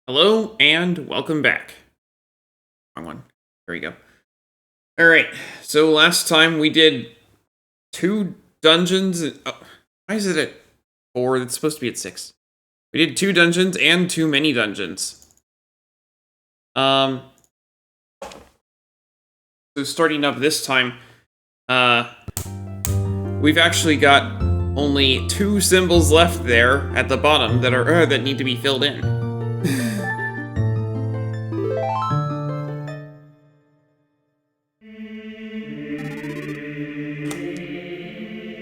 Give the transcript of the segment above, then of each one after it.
Hello and welcome back. Wrong one. There we go. Alright, so last time we did 2 dungeons. Why is it at 4? It's supposed to be at 6. We did 2 dungeons and 2 mini dungeons. So starting up this time, we've actually got only 2 symbols left there at the bottom that need to be filled in.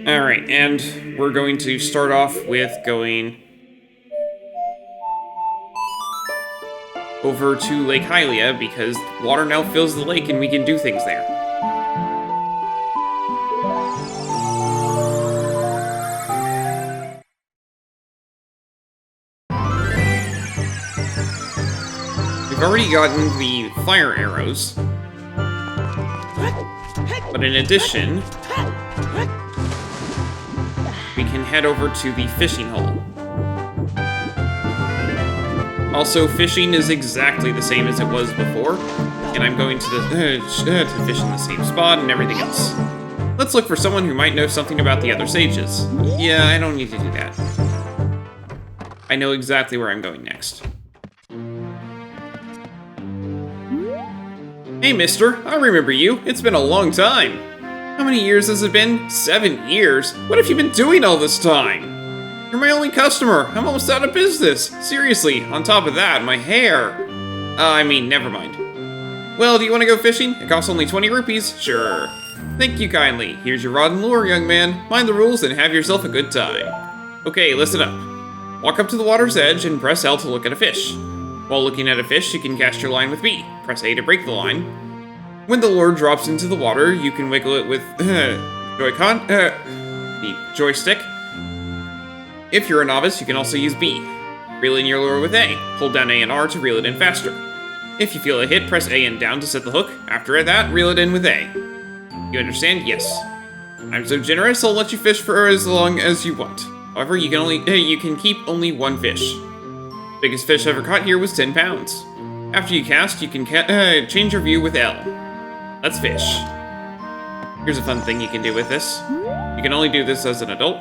Alright, and we're going to start off with going over to Lake Hylia because water now fills the lake and we can do things there. We've already gotten the fire arrows, but in addition, we can head over to the fishing hole. Also, fishing is exactly the same as it was before, and I'm going to fish in the same spot and everything else. Let's look for someone who might know something about the other sages. Yeah, I don't need to do that. I know exactly where I'm going next. Hey, mister, I remember you. It's been a long time. How many years has it been? 7 years? What have you been doing all this time? You're my only customer. I'm almost out of business. Seriously, on top of that, my hair. Never mind. Well, do you want to go fishing? It costs only 20 rupees. Sure. Thank you kindly. Here's your rod and lure, young man. Mind the rules and have yourself a good time. Okay, listen up. Walk up to the water's edge and press L to look at a fish. While looking at a fish, you can cast your line with B. Press A to break the line. When the lure drops into the water, you can wiggle it with the joystick. If you're a novice, you can also use B. Reel in your lure with A. Hold down A and R to reel it in faster. If you feel a hit, press A and down to set the hook. After that, reel it in with A. You understand? Yes. I'm so generous, I'll let you fish for as long as you want. However, you can keep only 1 fish. Biggest fish ever caught here was 10 pounds. After you cast, you can change your view with L. Let's fish. Here's a fun thing you can do with this. You can only do this as an adult.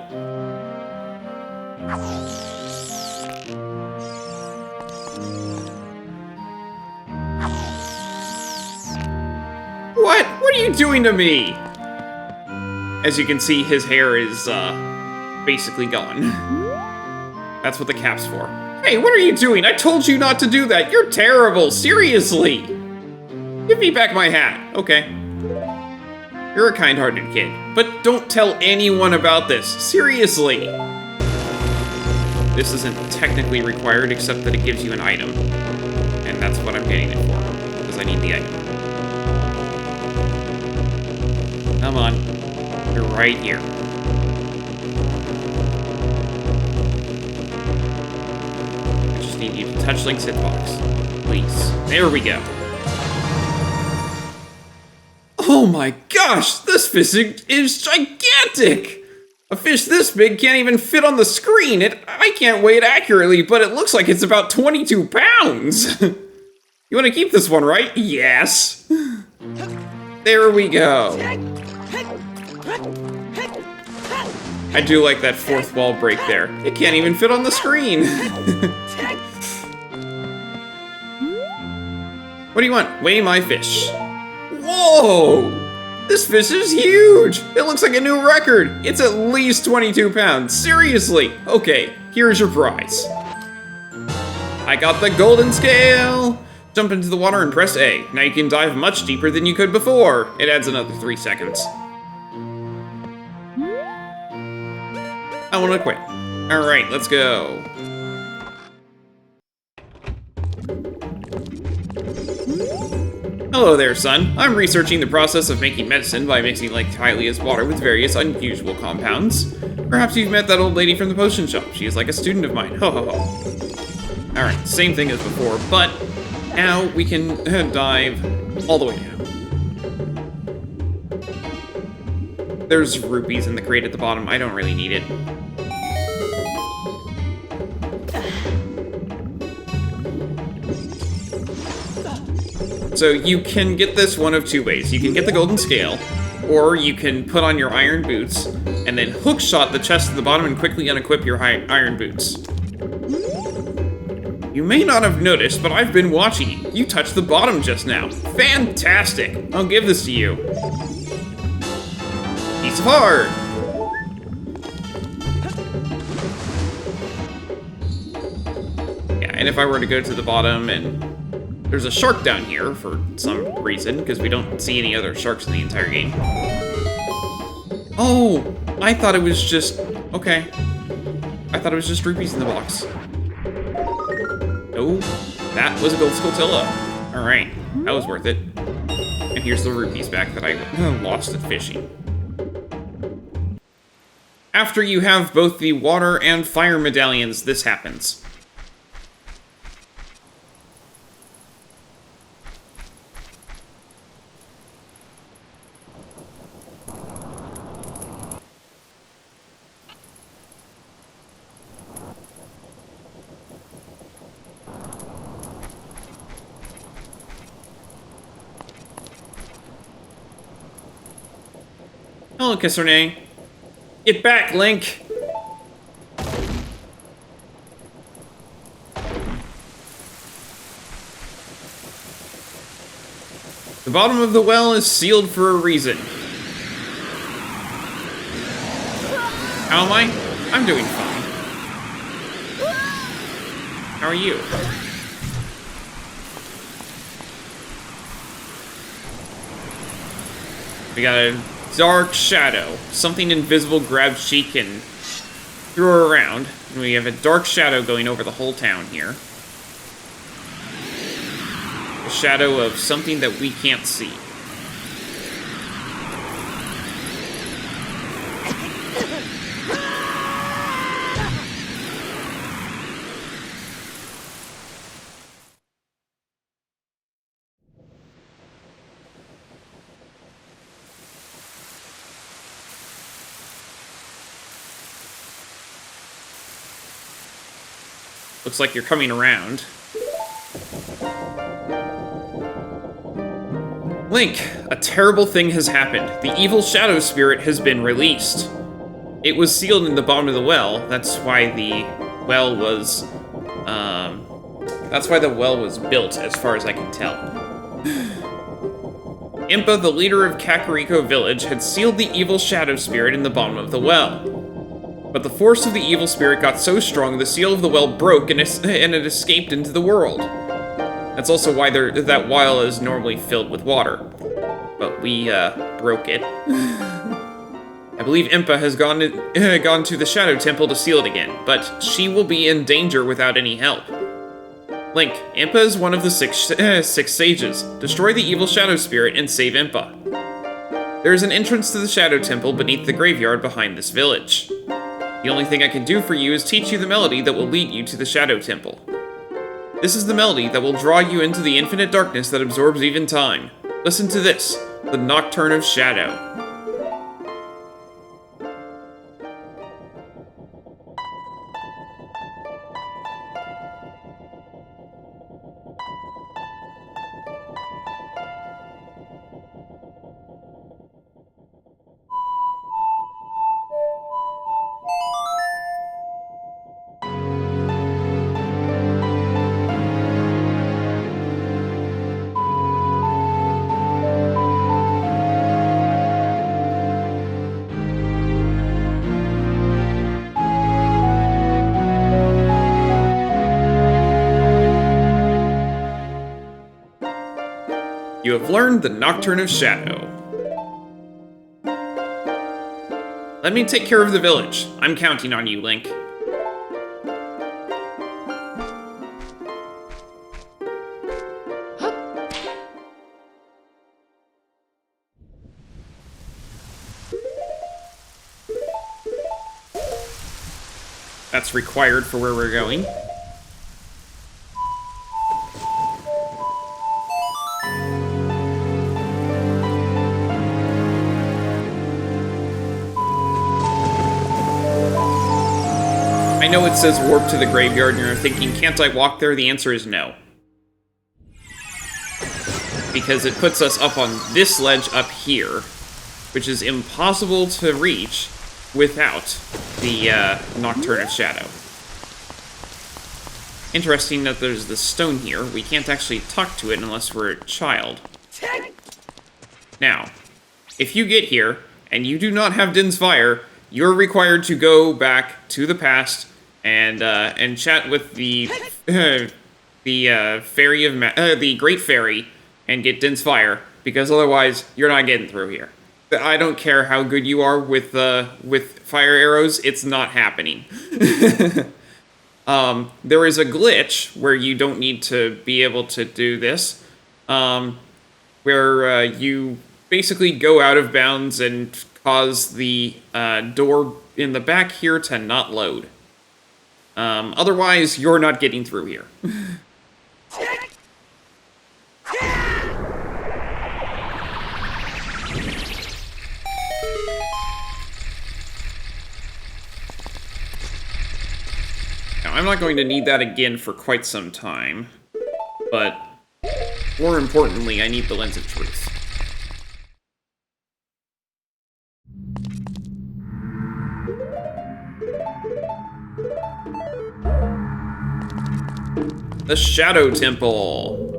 What? What are you doing to me? As you can see, his hair is, basically gone. That's what the cap's for. Hey, what are you doing? I told you not to do that. You're terrible. Seriously. Give me back my hat. Okay. You're a kind-hearted kid, but don't tell anyone about this. Seriously. This isn't technically required, except that it gives you an item. And that's what I'm getting it for, because I need the item. Come on. You're right here. I just need you to touch Link's hitbox. Please. There we go. Oh my gosh, this fish is gigantic! A fish this big can't even fit on the screen. I can't weigh it accurately, but it looks like it's about 22 pounds. You want to keep this one, right? Yes. There we go. I do like that 4th wall break there. It can't even fit on the screen. What do you want? Weigh my fish. Whoa! This fish is huge! It looks like a new record! It's at least 22 pounds, seriously! Okay, here's your prize. I got the golden scale! Jump into the water and press A. Now you can dive much deeper than you could before. It adds another 3 seconds. I wanna quit. Alright, let's go. Hello there, son. I'm researching the process of making medicine by mixing Lake Hylia's water with various unusual compounds. Perhaps you've met that old lady from the potion shop. She is like a student of mine. Ho ho ho. Alright, same thing as before, but now we can dive all the way down. There's rupees in the crate at the bottom. I don't really need it. So you can get this one of two ways. You can get the golden scale, or you can put on your iron boots, and then hookshot the chest at the bottom and quickly unequip your iron boots. You may not have noticed, but I've been watching you. You touched the bottom just now. Fantastic! I'll give this to you. Piece of heart! Yeah, and if I were to go to the bottom and... There's a shark down here for some reason, because we don't see any other sharks in the entire game. Oh! I thought it was just... Okay. I thought it was just rupees in the box. Oh, that was a gold Skulltula. Alright, that was worth it. And here's the rupees back that I lost at fishing. After you have both the water and fire medallions, this happens. Hello, Kiserne. Get back, Link! The bottom of the well is sealed for a reason. How am I? I'm doing fine. How are you? We got a dark shadow. Something invisible grabbed Sheik and threw her around. And we have a dark shadow going over the whole town here. A shadow of something that we can't see. Looks like you're coming around. Link, a terrible thing has happened. The evil shadow spirit has been released. It was sealed in the bottom of the well. That's why the well was, built, as far as I can tell. Impa, the leader of Kakariko Village, had sealed the evil shadow spirit in the bottom of the well. But the force of the evil spirit got so strong, the seal of the well broke and it escaped into the world. That's also why that well is normally filled with water. But we, broke it. I believe Impa has gone to the Shadow Temple to seal it again, but she will be in danger without any help. Link, Impa is one of the six sages. Destroy the evil shadow spirit and save Impa. There is an entrance to the Shadow Temple beneath the graveyard behind this village. The only thing I can do for you is teach you the melody that will lead you to the Shadow Temple. This is the melody that will draw you into the infinite darkness that absorbs even time. Listen to this, the Nocturne of Shadow. You have learned the Nocturne of Shadow. Let me take care of the village. I'm counting on you, Link. That's required for where we're going. I know it says warp to the graveyard, and you're thinking, can't I walk there? The answer is no. because it puts us up on this ledge up here, which is impossible to reach without the Nocturne of Shadow. Interesting that there's this stone here. We can't actually talk to it unless we're a child. Now, if you get here and you do not have Din's Fire, you're required to go back to the past and chat with the fairy of the Great Fairy and get Din's Fire, because otherwise you're not getting through here. I don't care how good you are with fire arrows, it's not happening. There is a glitch where you don't need to be able to do this, where you basically go out of bounds and cause the door in the back here to not load. Otherwise, you're not getting through here. Now, I'm not going to need that again for quite some time, but more importantly, I need the Lens of Truth. The Shadow Temple.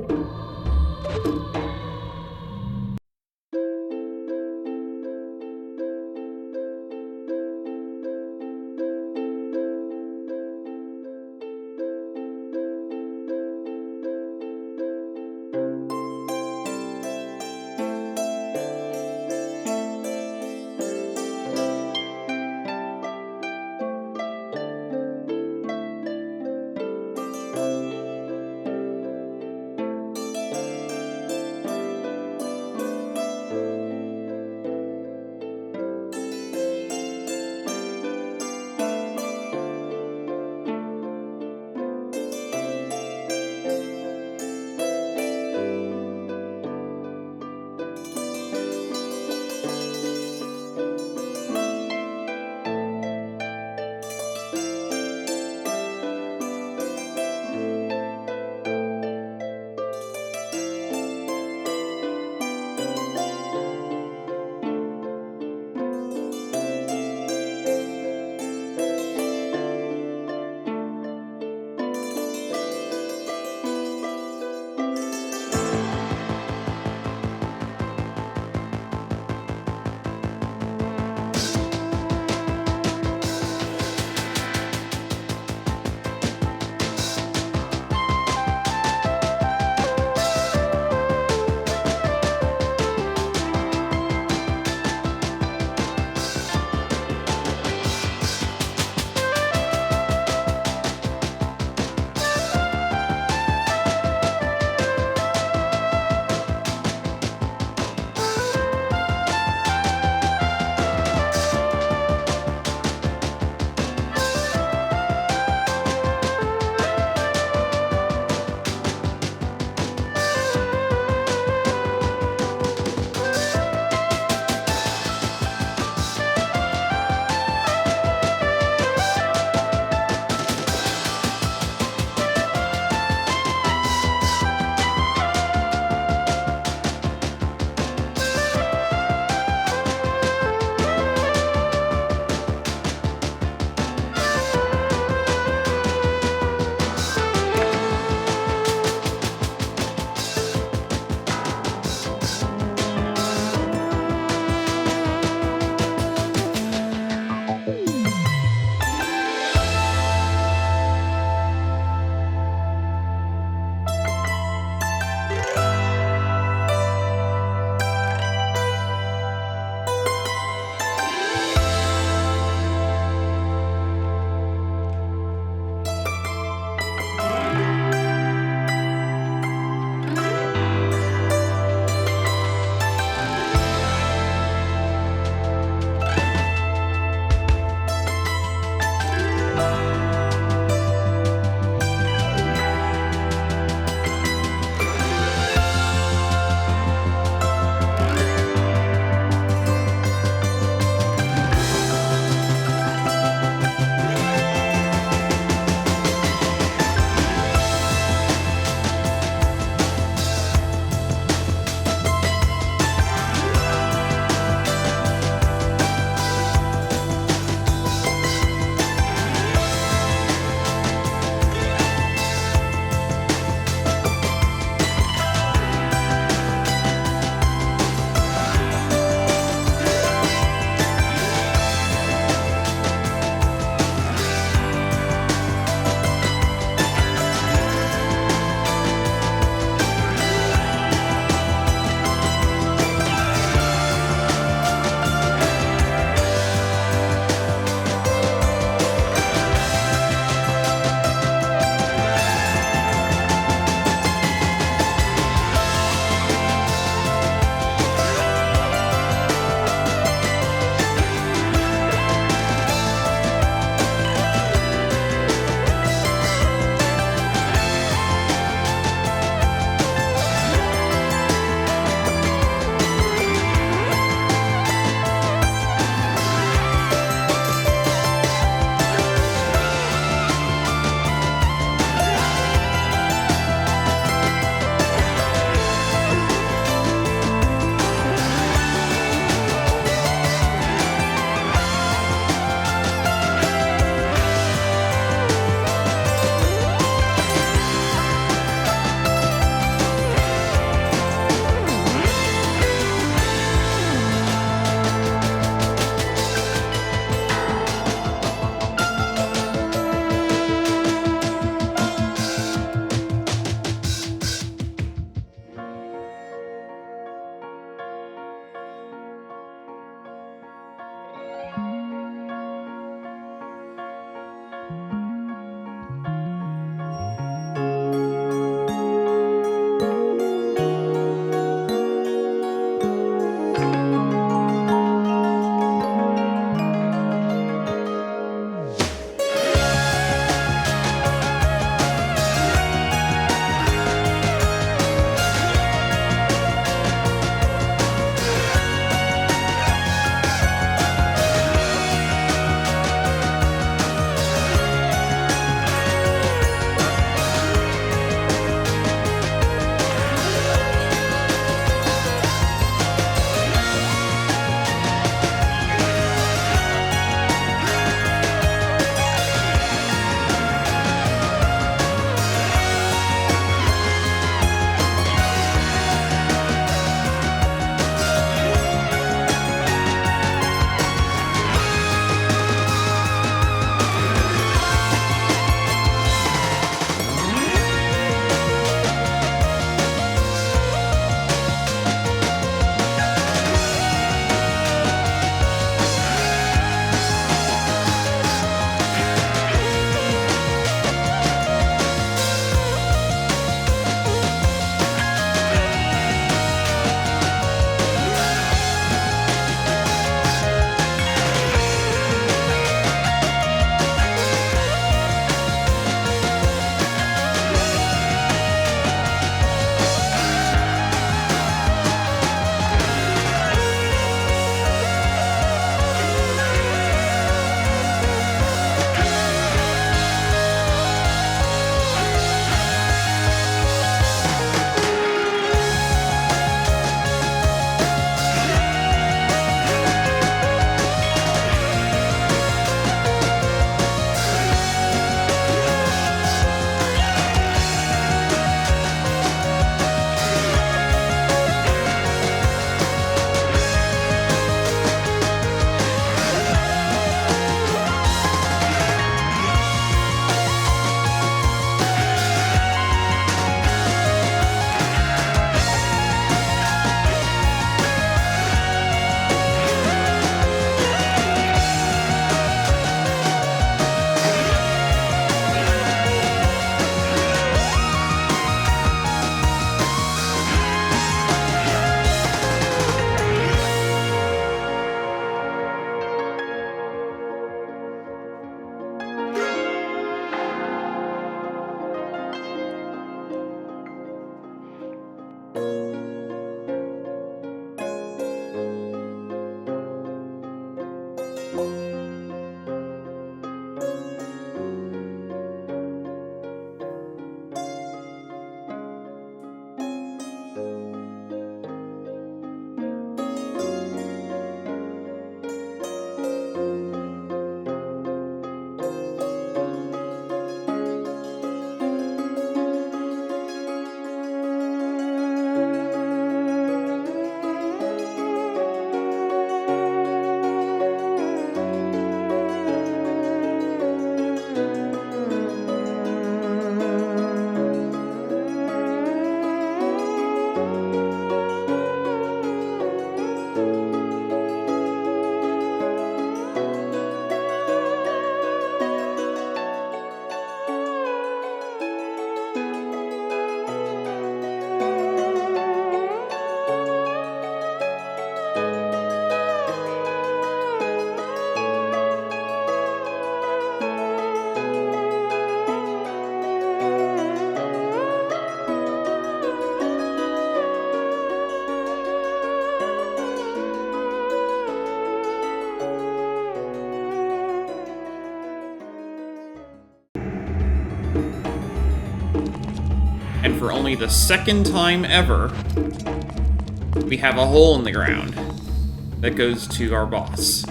And for only the second time ever, we have a hole in the ground that goes to our boss.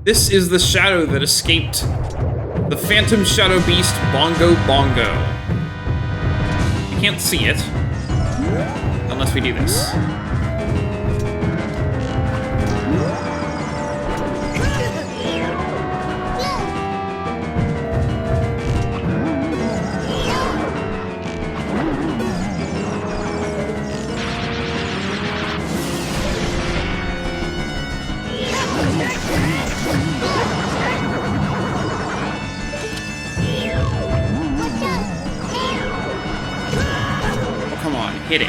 This is the shadow that escaped the Phantom Shadow Beast Bongo Bongo. You can't see it unless we do this. Come on, hit it.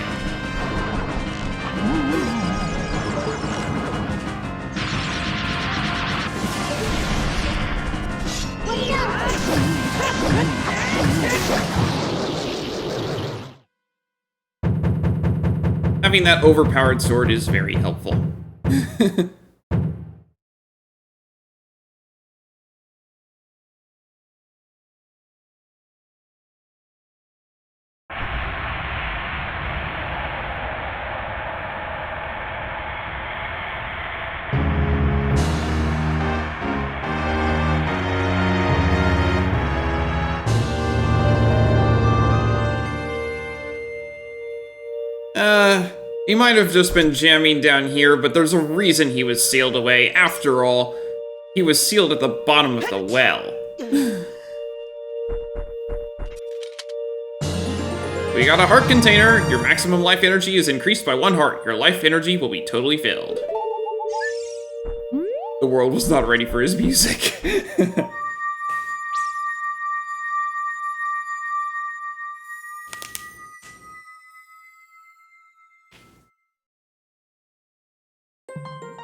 Having that overpowered sword is very helpful. He might have just been jamming down here, but there's a reason he was sealed away. After all, he was sealed at the bottom of the well. We got a heart container. Your maximum life energy is increased by 1 heart. Your life energy will be totally filled. The world was not ready for his music.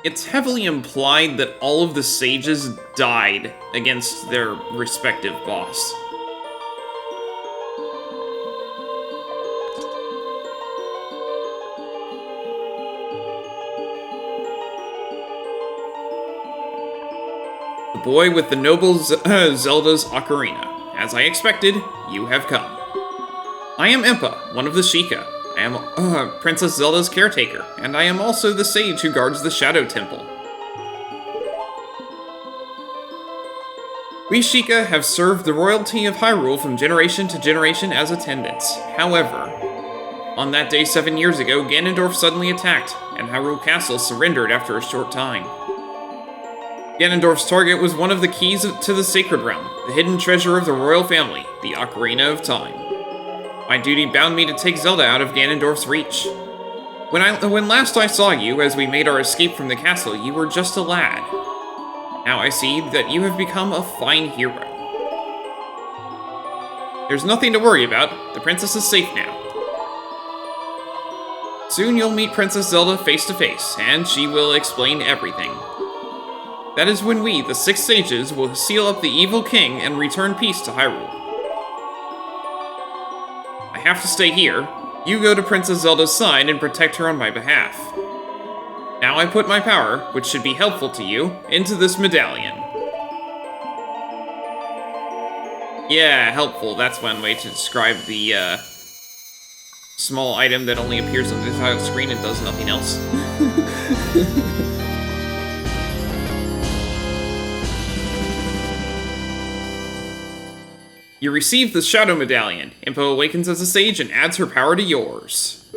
It's heavily implied that all of the sages died against their respective boss. The boy with the noble Zelda's Ocarina. As I expected, you have come. I am Impa, one of the Sheikah. I am Princess Zelda's caretaker, and I am also the sage who guards the Shadow Temple. We Sheikah have served the royalty of Hyrule from generation to generation as attendants. However, on that day 7 years ago, Ganondorf suddenly attacked, and Hyrule Castle surrendered after a short time. Ganondorf's target was one of the keys to the Sacred Realm, the hidden treasure of the royal family, the Ocarina of Time. My duty bound me to take Zelda out of Ganondorf's reach. When last I saw you, as we made our escape from the castle, you were just a lad. Now I see that you have become a fine hero. There's nothing to worry about. The princess is safe now. Soon you'll meet Princess Zelda face to face, and she will explain everything. That is when we, the Six Sages, will seal up the evil king and return peace to Hyrule. I have to stay here. You go to Princess Zelda's side and protect her on my behalf. Now I put my power, which should be helpful to you, into this medallion. Yeah, helpful. That's one way to describe the, small item that only appears on the title screen and does nothing else. You receive the Shadow Medallion. Impo awakens as a sage and adds her power to yours.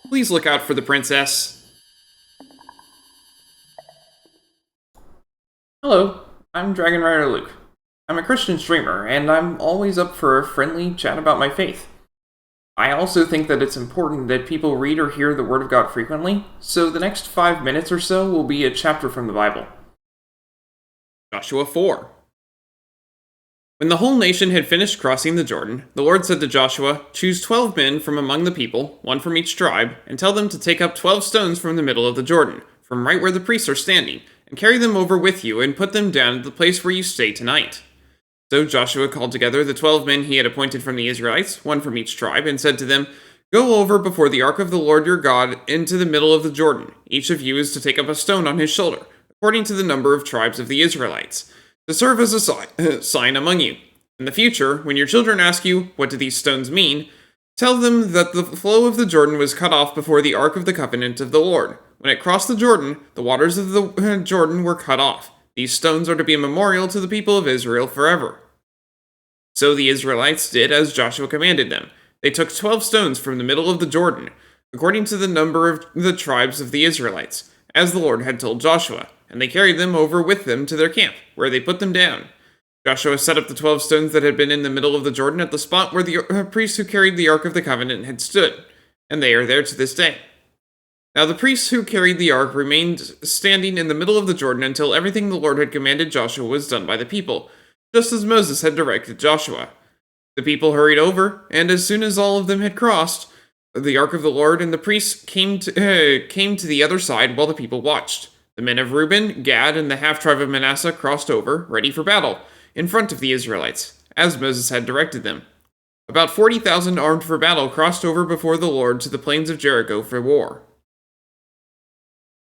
Please look out for the princess. Hello, I'm Dragon Rider Luke. I'm a Christian streamer, and I'm always up for a friendly chat about my faith. I also think that it's important that people read or hear the Word of God frequently, so the next 5 minutes or so will be a chapter from the Bible. Joshua 4. When the whole nation had finished crossing the Jordan, the Lord said to Joshua, "Choose 12 men from among the people, one from each tribe, and tell them to take up 12 stones from the middle of the Jordan, from right where the priests are standing, and carry them over with you and put them down at the place where you stay tonight." So Joshua called together the 12 men he had appointed from the Israelites, one from each tribe, and said to them, "Go over before the ark of the Lord your God into the middle of the Jordan. Each of you is to take up a stone on his shoulder, according to the number of tribes of the Israelites, to serve as a sign among you. In the future, when your children ask you, 'What do these stones mean?' tell them that the flow of the Jordan was cut off before the ark of the covenant of the Lord. When it crossed the Jordan, the waters of the Jordan were cut off. These stones are to be a memorial to the people of Israel forever." So the Israelites did as Joshua commanded them. They took 12 stones from the middle of the Jordan, according to the number of the tribes of the Israelites, as the Lord had told Joshua, and they carried them over with them to their camp, where they put them down. Joshua set up the 12 stones that had been in the middle of the Jordan at the spot where the priests who carried the Ark of the Covenant had stood, and they are there to this day. Now the priests who carried the ark remained standing in the middle of the Jordan until everything the Lord had commanded Joshua was done by the people, just as Moses had directed Joshua. The people hurried over, and as soon as all of them had crossed, the ark of the Lord and the priests came to the other side while the people watched. The men of Reuben, Gad, and the half-tribe of Manasseh crossed over, ready for battle, in front of the Israelites, as Moses had directed them. About 40,000 armed for battle crossed over before the Lord to the plains of Jericho for war.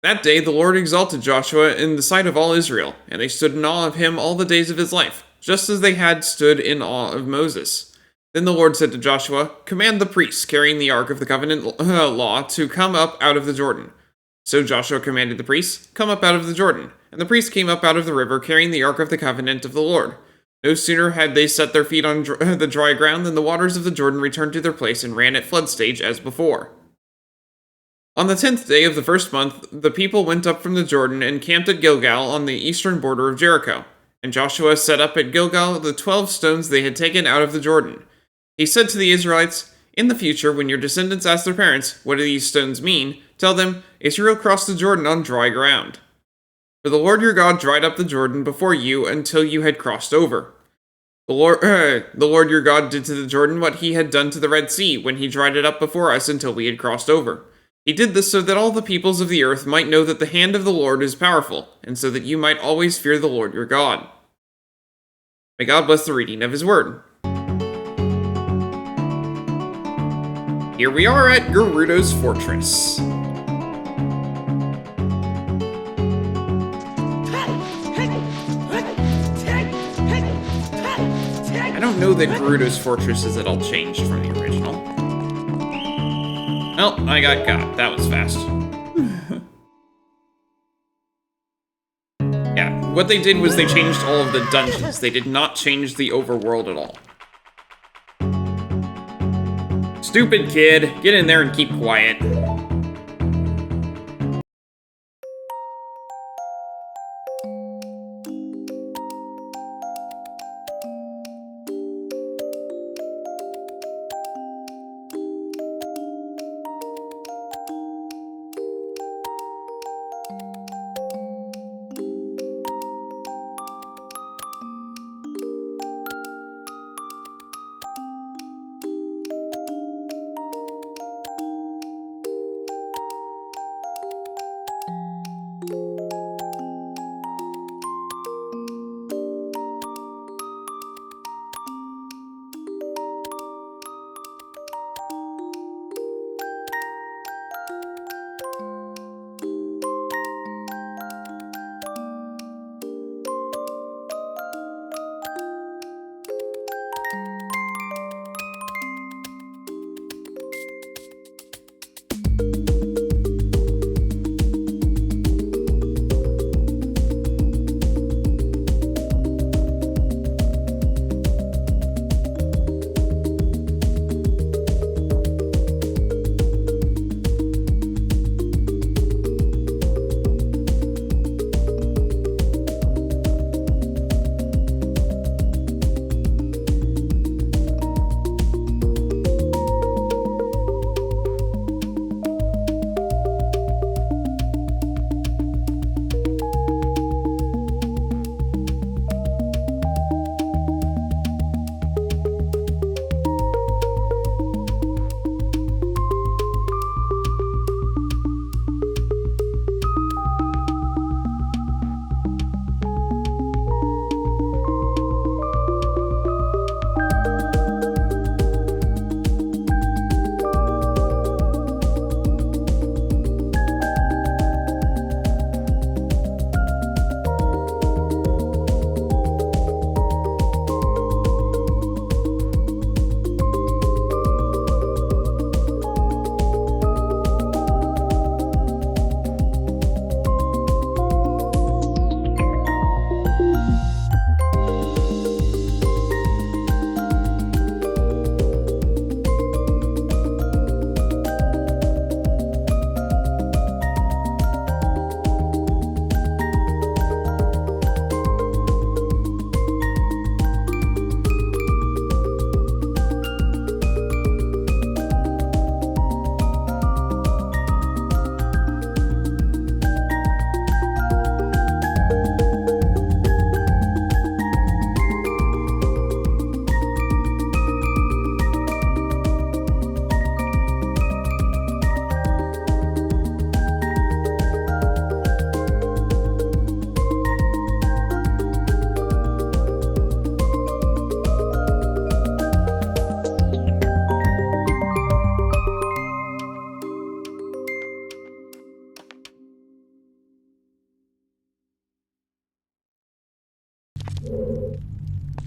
That day the Lord exalted Joshua in the sight of all Israel, and they stood in awe of him all the days of his life, just as they had stood in awe of Moses. Then the Lord said to Joshua, "Command the priests carrying the ark of the covenant law to come up out of the Jordan." So Joshua commanded the priests, "Come up out of the Jordan." And the priests came up out of the river carrying the ark of the covenant of the Lord. No sooner had they set their feet on the dry ground than the waters of the Jordan returned to their place and ran at flood stage as before. On the 10th day of the first month, the people went up from the Jordan and camped at Gilgal on the eastern border of Jericho. And Joshua set up at Gilgal the 12 stones they had taken out of the Jordan. He said to the Israelites, "In the future, when your descendants ask their parents, 'What do these stones mean?' tell them, 'Israel crossed the Jordan on dry ground.' For the Lord your God dried up the Jordan before you until you had crossed over. The Lord your God did to the Jordan what he had done to the Red Sea when he dried it up before us until we had crossed over. He did this so that all the peoples of the earth might know that the hand of the Lord is powerful, and so that you might always fear the Lord your God." May God bless the reading of his word. Here we are at Gerudo's Fortress. I don't know that Gerudo's Fortress is at all changed from the original. Well, I got caught. That was fast. Yeah, what they did was they changed all of the dungeons. They did not change the overworld at all. Stupid kid, get in there and keep quiet.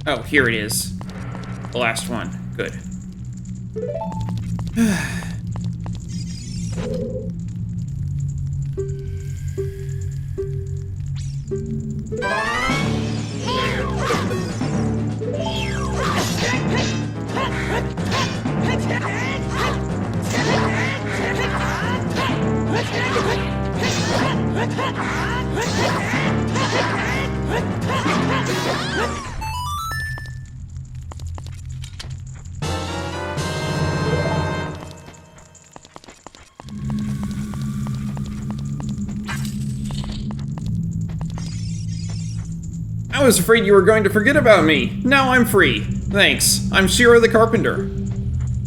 Oh, here it is. The last one. Good. I was afraid you were going to forget about me. Now I'm free. Thanks. I'm Shiro the Carpenter.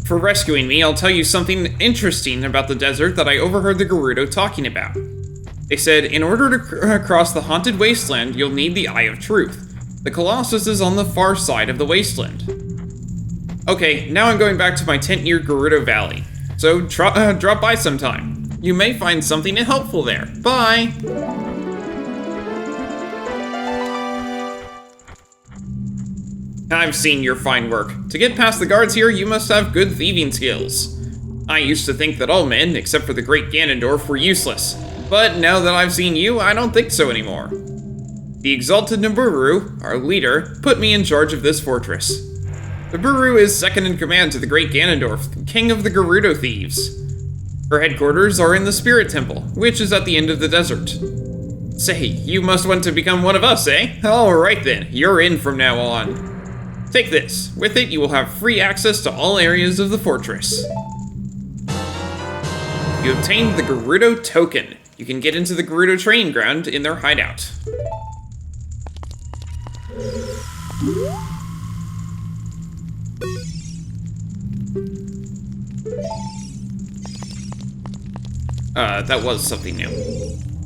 For rescuing me, I'll tell you something interesting about the desert that I overheard the Gerudo talking about. They said, in order to cross the haunted wasteland, you'll need the Eye of Truth. The Colossus is on the far side of the wasteland. Okay, now I'm going back to my tent near Gerudo Valley. So drop by sometime. You may find something helpful there. Bye! I've seen your fine work. To get past the guards here, you must have good thieving skills. I used to think that all men, except for the great Ganondorf, were useless. But now that I've seen you, I don't think so anymore. The exalted Nibiru, our leader, put me in charge of this fortress. Nibiru is second in command to the great Ganondorf, king of the Gerudo thieves. Her headquarters are in the Spirit Temple, which is at the end of the desert. Say, you must want to become one of us, eh? Alright then, you're in from now on. Take this. With it, you will have free access to all areas of the fortress. You obtained the Gerudo token. You can get into the Gerudo training ground in their hideout. That was something new.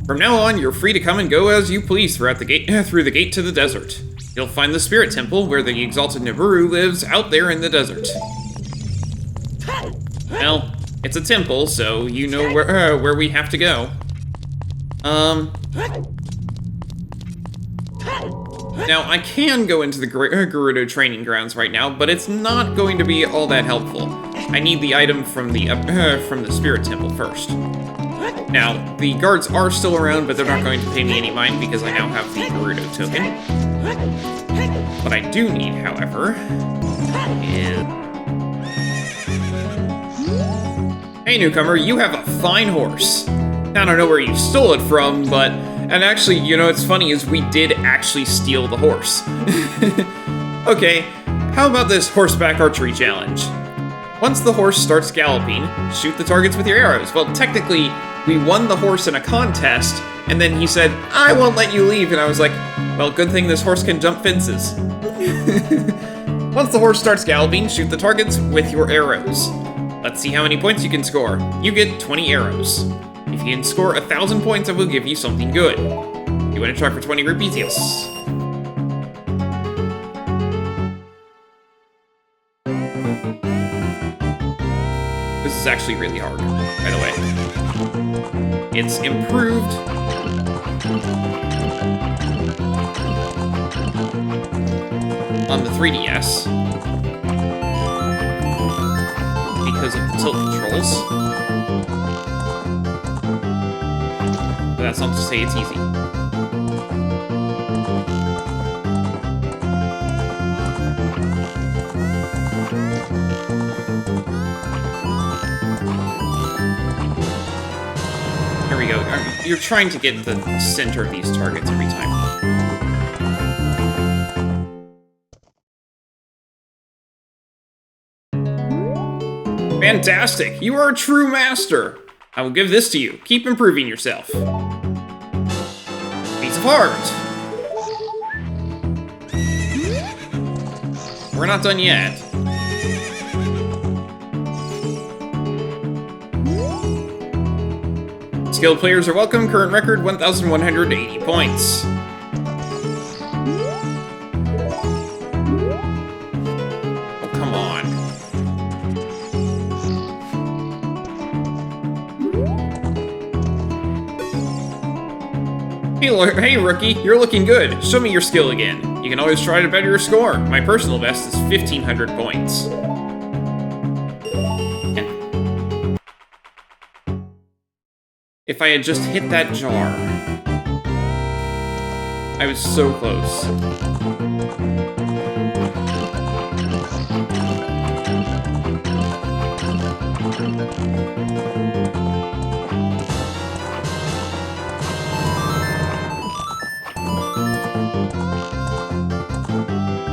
From now on, you're free to come and go as you please throughout the gate, through the gate to the desert. You'll find the Spirit Temple, where the exalted Nibiru lives, out there in the desert. Well, it's a temple, so you know where we have to go. Now, I can go into the Gerudo training grounds right now, but it's not going to be all that helpful. I need the item from the Spirit Temple first. Now, the guards are still around, but they're not going to pay me any mind because I now have the Gerudo token. What I do need, however, is... Hey, newcomer, you have a fine horse. I don't know where you stole it from, but... And actually, you know, what's funny is we did actually steal the horse. Okay, how about this horseback archery challenge? Once the horse starts galloping, shoot the targets with your arrows. Well, technically, we won the horse in a contest, and then he said, I won't let you leave, and I was like, well, good thing this horse can jump fences. Once the horse starts galloping, shoot the targets with your arrows. Let's see how many points you can score. You get 20 arrows. If you can score 1,000 points, I will give you something good. You want to try for 20 rupees? Yes. This is actually really hard, by the way. It's improved. On the 3DS. Because of the tilt controls. But that's not to say it's easy. There we go. You're trying to get the center of these targets every time. Fantastic! You are a true master! I will give this to you. Keep improving yourself. Piece of heart! We're not done yet. Skilled players are welcome. Current record, 1,180 points. Oh, come on. Hey, rookie, you're looking good. Show me your skill again. You can always try to better your score. My personal best is 1,500 points. And if I had just hit that jar... I was so close.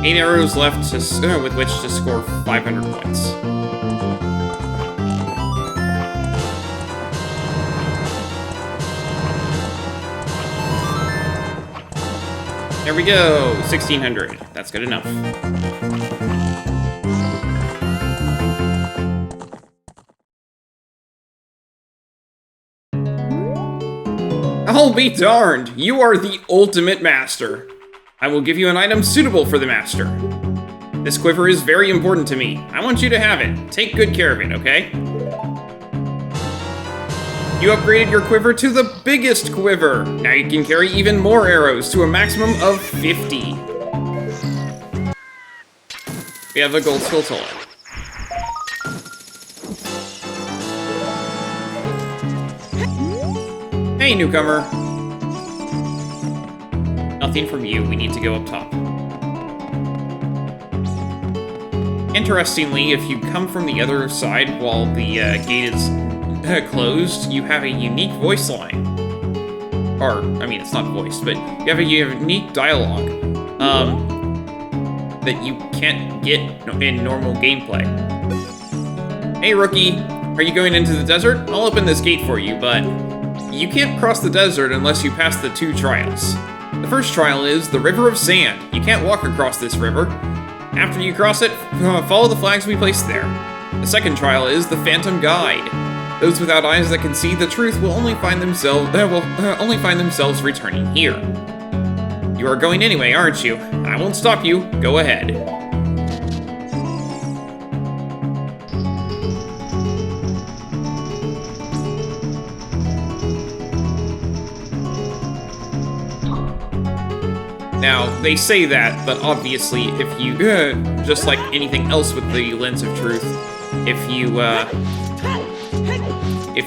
Eight arrows left with which to score 500 points. There we go, 1,600. That's good enough. I'll be darned! You are the ultimate master. I will give you an item suitable for the master. This quiver is very important to me. I want you to have it. Take good care of it, okay? You upgraded your quiver to the biggest quiver. Now you can carry even more arrows to a maximum of 50. We have a gold skill tool. Hey, newcomer. Nothing from you. We need to go up top. Interestingly, if you come from the other side while the gate is closed, you have a unique voice line. Or, I mean, it's not voiced, but you have a unique dialogue that you can't get in normal gameplay. Hey, rookie. Are you going into the desert? I'll open this gate for you, but you can't cross the desert unless you pass the 2 trials. The first trial is the River of Sand. You can't walk across this river. After you cross it, follow the flags we placed there. The second trial is the Phantom Guide. Those without eyes that can see the truth will only find themselves returning here. You are going anyway, aren't you? I won't stop you. Go ahead. Now, they say that, but obviously, if you, just like anything else with the Lens of Truth, if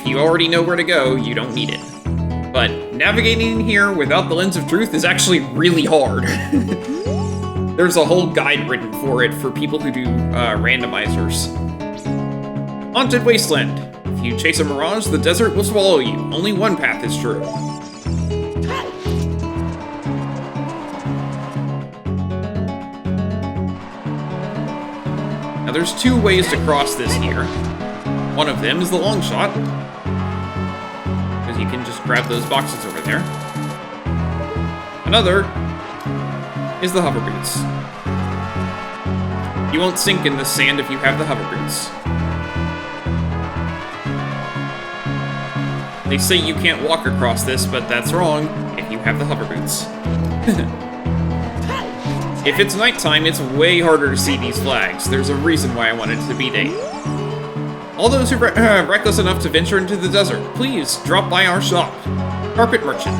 you already know where to go, you don't need it. But navigating here without the Lens of Truth is actually really hard. There's a whole guide written for it for people who do randomizers. Haunted Wasteland. If you chase a mirage, the desert will swallow you. Only one path is true. Now there's 2 ways to cross this here. One of them is the long shot, because you can just grab those boxes over there. Another is the hover boots. You won't sink in the sand if you have the hover boots. They say you can't walk across this, but that's wrong if you have the hover boots. If it's nighttime, it's way harder to see these flags. There's a reason why I wanted it to be day. All those who are reckless enough to venture into the desert, please drop by our shop. Carpet Merchant.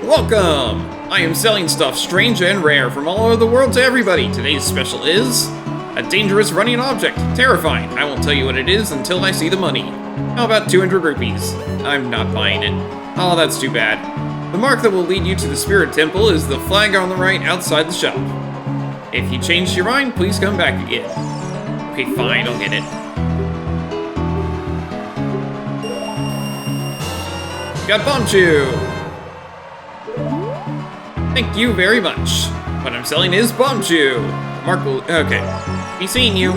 Welcome! I am selling stuff strange and rare from all over the world to everybody. Today's special is a dangerous running object. Terrifying. I won't tell you what it is until I see the money. How about 200 rupees? I'm not buying it. Oh, that's too bad. The mark that will lead you to the Spirit Temple is the flag on the right outside the shop. If you change your mind, please come back again. Okay, fine, I'll get it. Got Bombchu! Thank you very much. What I'm selling is Bombchu. Mark will... okay. Be seeing you.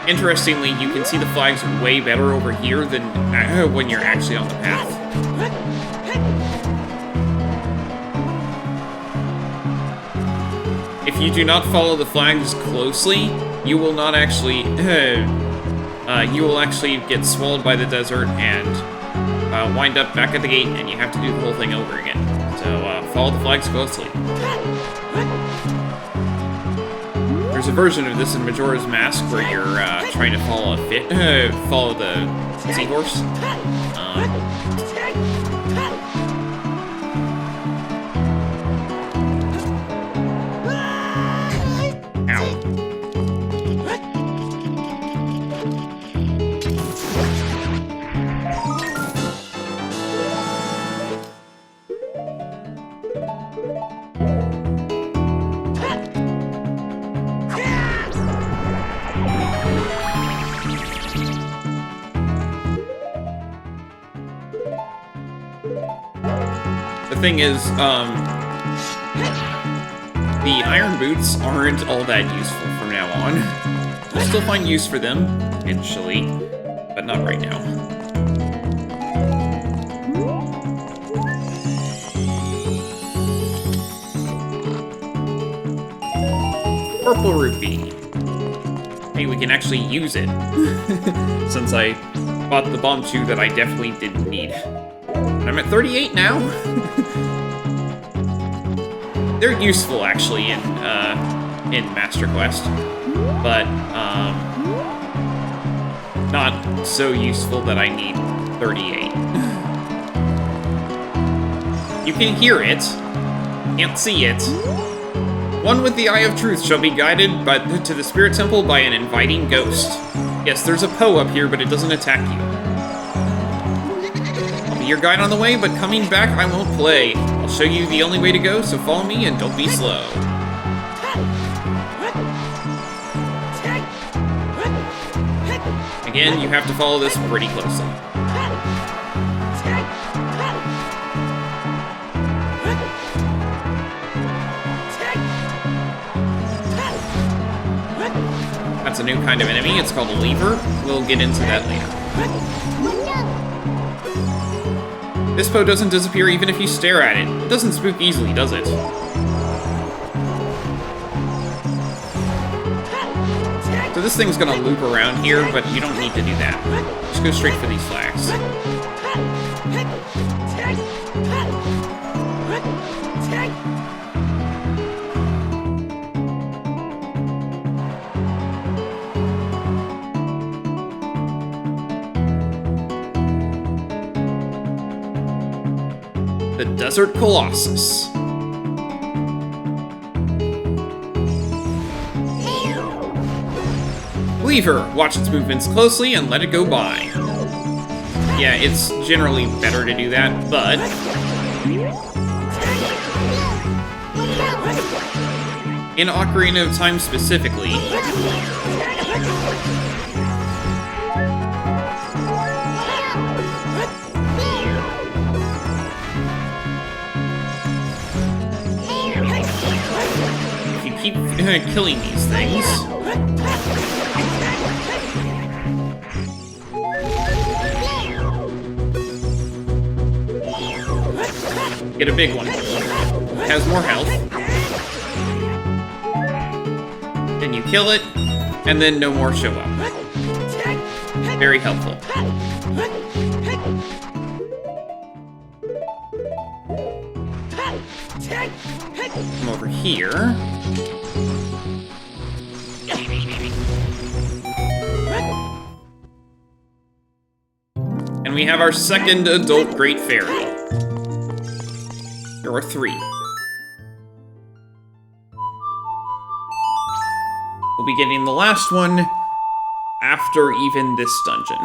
Interestingly, you can see the flags way better over here than when you're actually on the path. If you do not follow the flags closely, you will not actually... you will actually get swallowed by the desert and wind up back at the gate, and you have to do the whole thing over again. So, follow the flags closely. There's a version of this in Majora's Mask where you're trying to follow follow the seahorse. The thing is, the iron boots aren't all that useful from now on. We'll still find use for them, eventually, but not right now. Purple rupee. Hey, we can actually use it. Since I bought the bomb 2 that I definitely didn't need. And I'm at 38 now. They're useful, actually, in Master Quest, but not so useful that I need 38. You can hear it, can't see it. One with the Eye of Truth shall be guided to the Spirit Temple by an inviting ghost. Yes, there's a Poe up here, but it doesn't attack you. I'll be your guide on the way, but coming back I won't play. I'll show you the only way to go, so follow me and don't be slow. Again, you have to follow this pretty closely. That's a new kind of enemy. It's called a lever. We'll get into that later. This Poe doesn't disappear even if you stare at it. It doesn't spook easily, does it? So this thing's gonna loop around here, but you don't need to do that. Just go straight for these flags. The Desert Colossus. Lever. Watch its movements closely and let it go by. Yeah, it's generally better to do that, but... in Ocarina of Time specifically... if you keep killing these things... get a big one. It has more health. Then you kill it, and then no more show up. Very helpful. Come over here. And we have our second adult Great Fairy. There are 3. We'll be getting the last one after even this dungeon.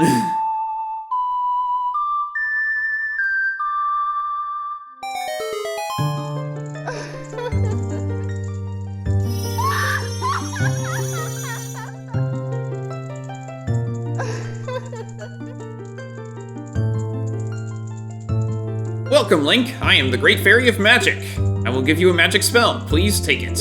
Welcome, Link. I am the Great Fairy of Magic. I will give you a magic spell. Please take it.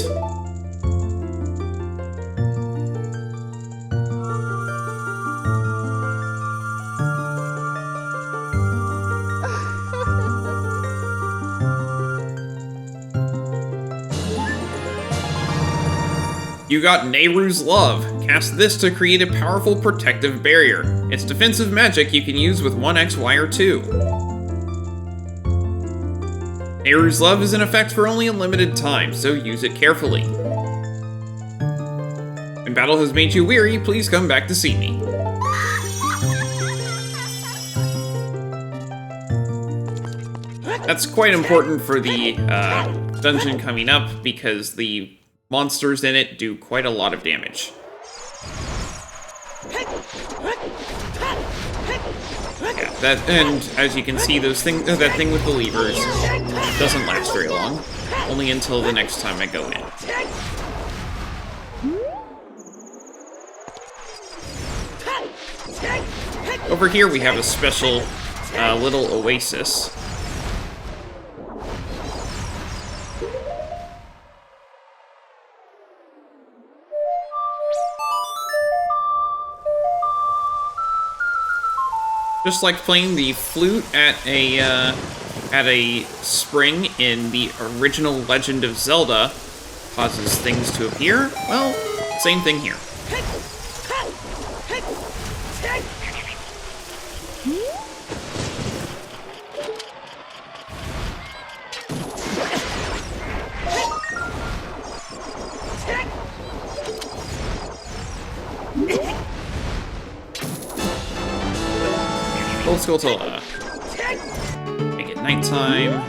You got Nehru's Love. Cast this to create a powerful protective barrier. It's defensive magic you can use with 1x, Y, or 2. Nehru's Love is in effect for only a limited time, so use it carefully. When battle has made you weary, please come back to see me. That's quite important for the dungeon coming up, because the monsters in it do quite a lot of damage. Yeah, and as you can see, that thing with the levers doesn't last very long. Only until the next time I go in. Over here we have a special little oasis. Just like playing the flute at a spring in the original Legend of Zelda causes things to appear, well, same thing here. Let's go to make it nighttime.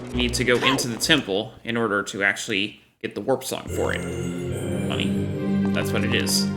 You need to go into the temple in order to actually get the warp song for it. Funny. That's what it is.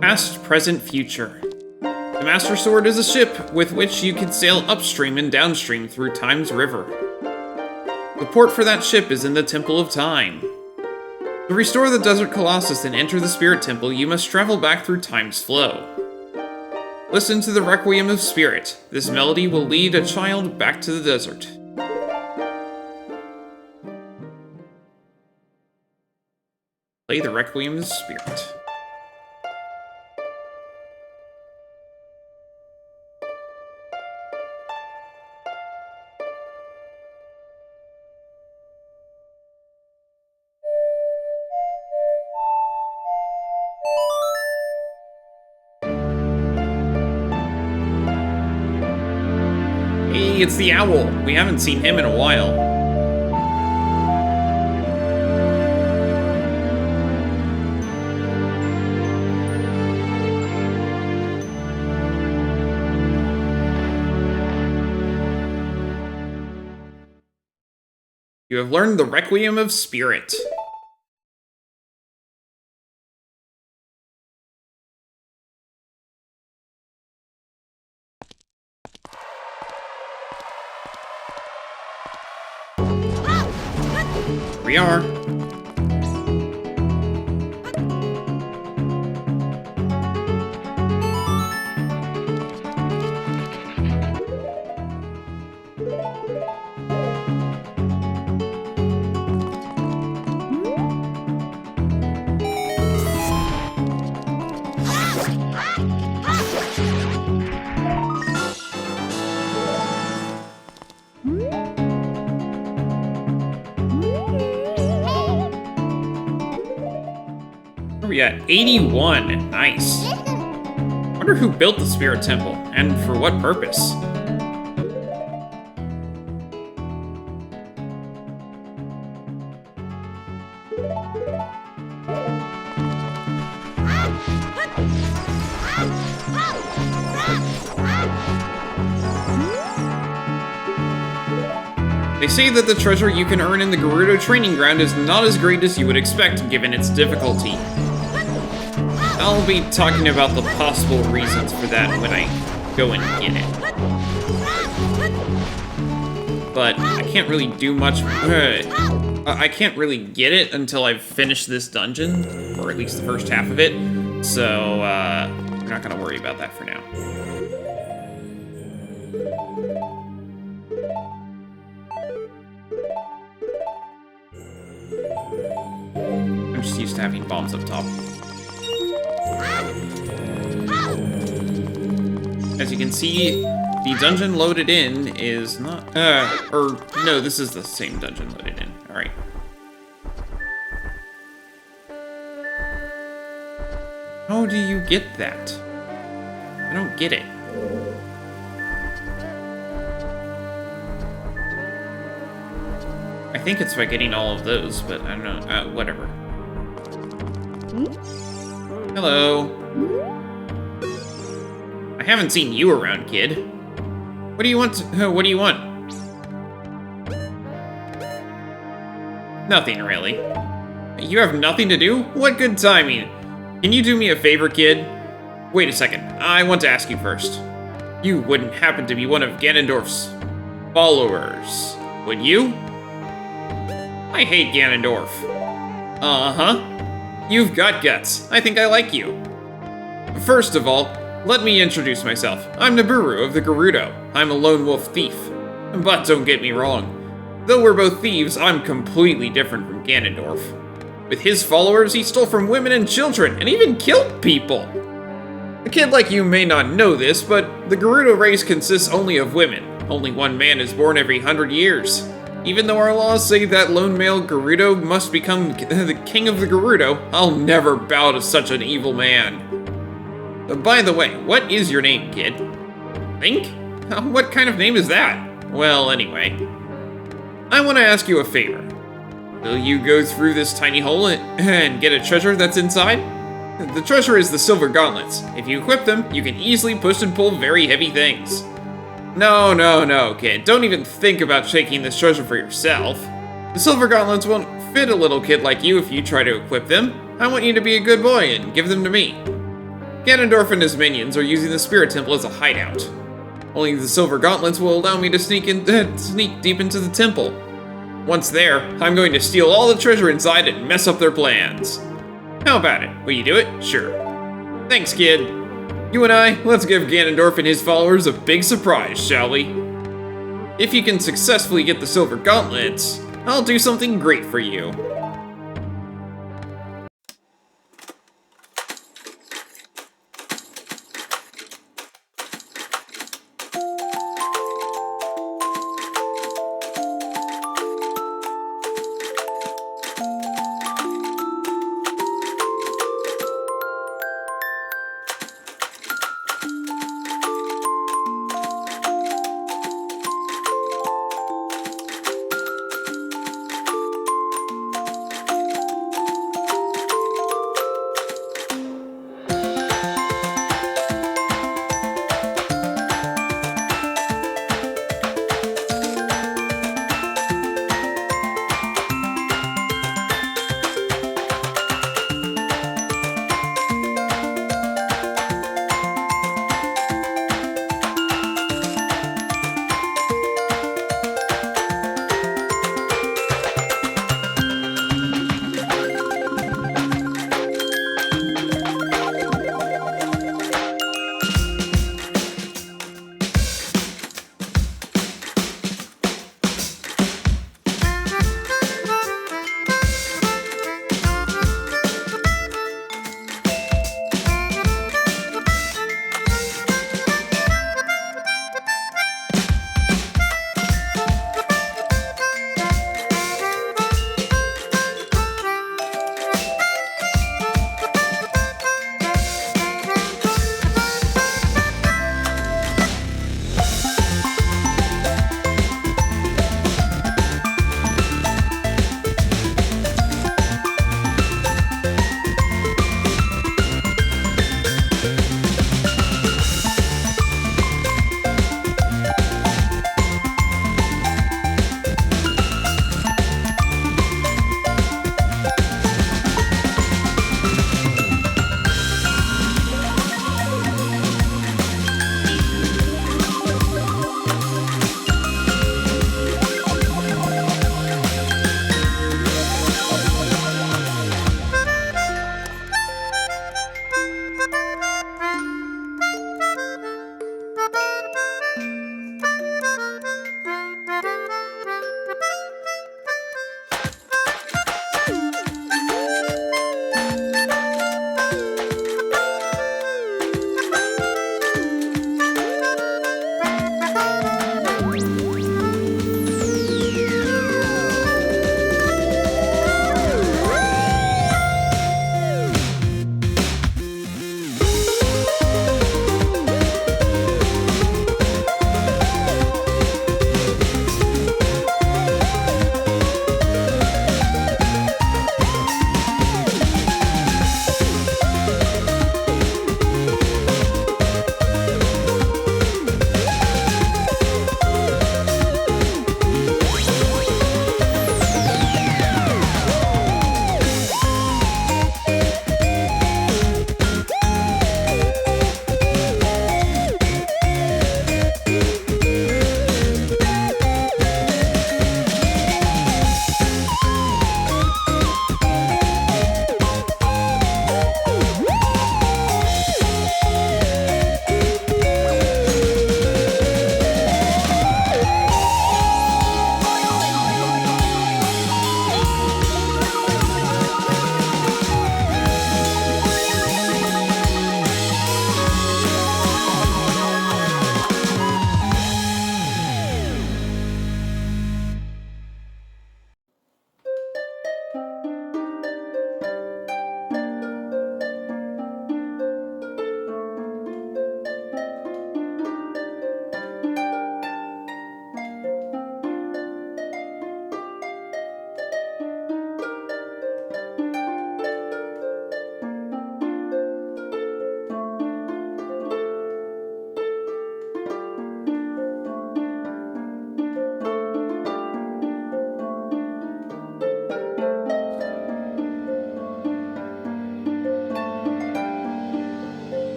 Past, present, future. The Master Sword is a ship with which you can sail upstream and downstream through Time's river. The port for that ship is in the Temple of Time. To restore the Desert Colossus and enter the Spirit Temple, you must travel back through Time's flow. Listen to the Requiem of Spirit. This melody will lead a child back to the desert. Play the Requiem of Spirit. Hey, it's the owl. We haven't seen him in a while. You have learned the Requiem of Spirit. We are. we at? 81. Nice. Wonder who built the Spirit Temple, and for what purpose? They say that the treasure you can earn in the Gerudo training ground is not as great as you would expect given its difficulty. I'll be talking about the possible reasons for that when I go and get it. But I can't really do much. I can't really get it until I've finished this dungeon, or at least the first half of it. So we're not gonna worry about that for now. I'm just used to having bombs up top. As you can see, the dungeon loaded in is not, no, this is the same dungeon loaded in. All right. How do you get that? I don't get it. I think it's by getting all of those, but I don't know, whatever. Hello. I haven't seen you around, kid. What do you want? What do you want? Nothing, really. You have nothing to do? What good timing. Can you do me a favor, kid? Wait a second. I want to ask you first. You wouldn't happen to be one of Ganondorf's followers, would you? I hate Ganondorf. Uh-huh. You've got guts. I think I like you. First of all, let me introduce myself. I'm Nibiru of the Gerudo. I'm a lone wolf thief. But don't get me wrong. Though we're both thieves, I'm completely different from Ganondorf. With his followers, he stole from women and children, and even killed people. A kid like you may not know this, but the Gerudo race consists only of women. Only one man is born every 100 years. Even though our laws say that lone male Gerudo must become the king of the Gerudo, I'll never bow to such an evil man. By the way, what is your name, kid? Link? What kind of name is that? Well, anyway. I want to ask you a favor. Will you go through this tiny hole and get a treasure that's inside? The treasure is the silver gauntlets. If you equip them, you can easily push and pull very heavy things. No, kid. Don't even think about taking this treasure for yourself. The silver gauntlets won't fit a little kid like you if you try to equip them. I want you to be a good boy and give them to me. Ganondorf and his minions are using the Spirit Temple as a hideout. Only the silver gauntlets will allow me to sneak deep into the temple. Once there, I'm going to steal all the treasure inside and mess up their plans. How about it? Will you do it? Sure. Thanks, kid. You and I, let's give Ganondorf and his followers a big surprise, shall we? If you can successfully get the silver gauntlets, I'll do something great for you.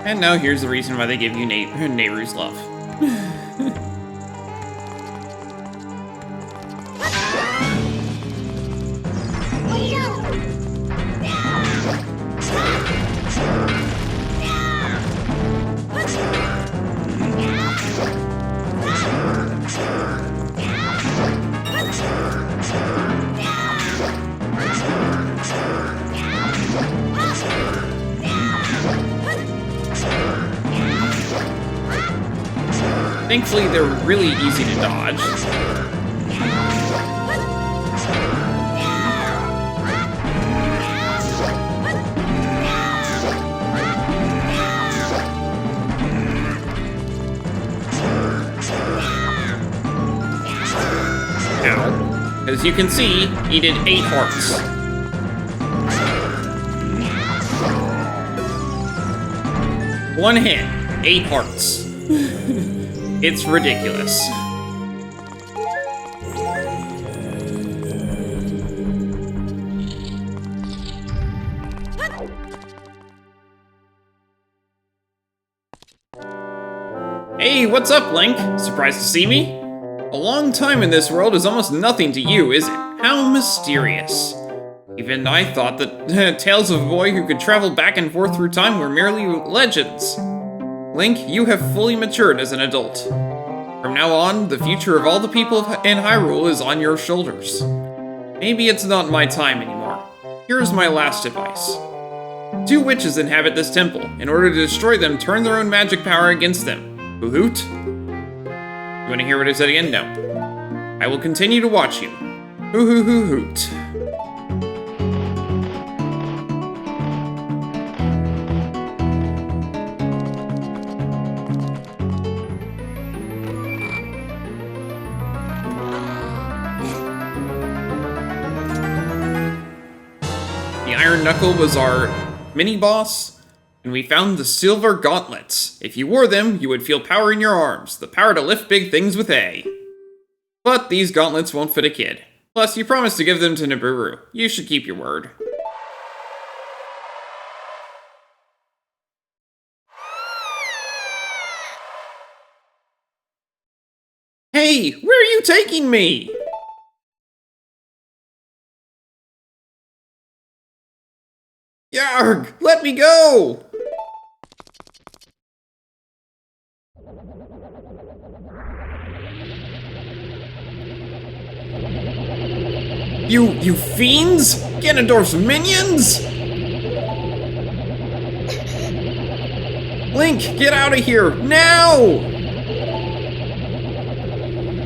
And now here's the reason why they give you Nehru's love. Thankfully, they're really easy to dodge. Now, as you can see, he did 8 hearts. One hit, 8 hearts. It's ridiculous. Hey, what's up, Link? Surprised to see me? A long time in this world is almost nothing to you, is it? How mysterious. Even I thought that tales of a boy who could travel back and forth through time were merely legends. Link, you have fully matured as an adult. From now on, the future of all the people in Hyrule is on your shoulders. Maybe it's not my time anymore. Here is my last advice. 2 witches inhabit this temple. In order to destroy them, turn their own magic power against them. Hoo-hoot? You want to hear what I said again? No. I will continue to watch you. Hoo-hoo-hoo-hoot. Iron Knuckle was our mini-boss, and we found the silver gauntlets. If you wore them, you would feel power in your arms, the power to lift big things with A. But these gauntlets won't fit a kid. Plus, you promised to give them to Nibiru. You should keep your word. Hey, where are you taking me? Yarg! Let me go! You fiends? Ganondorf's minions? Link, get out of here, now!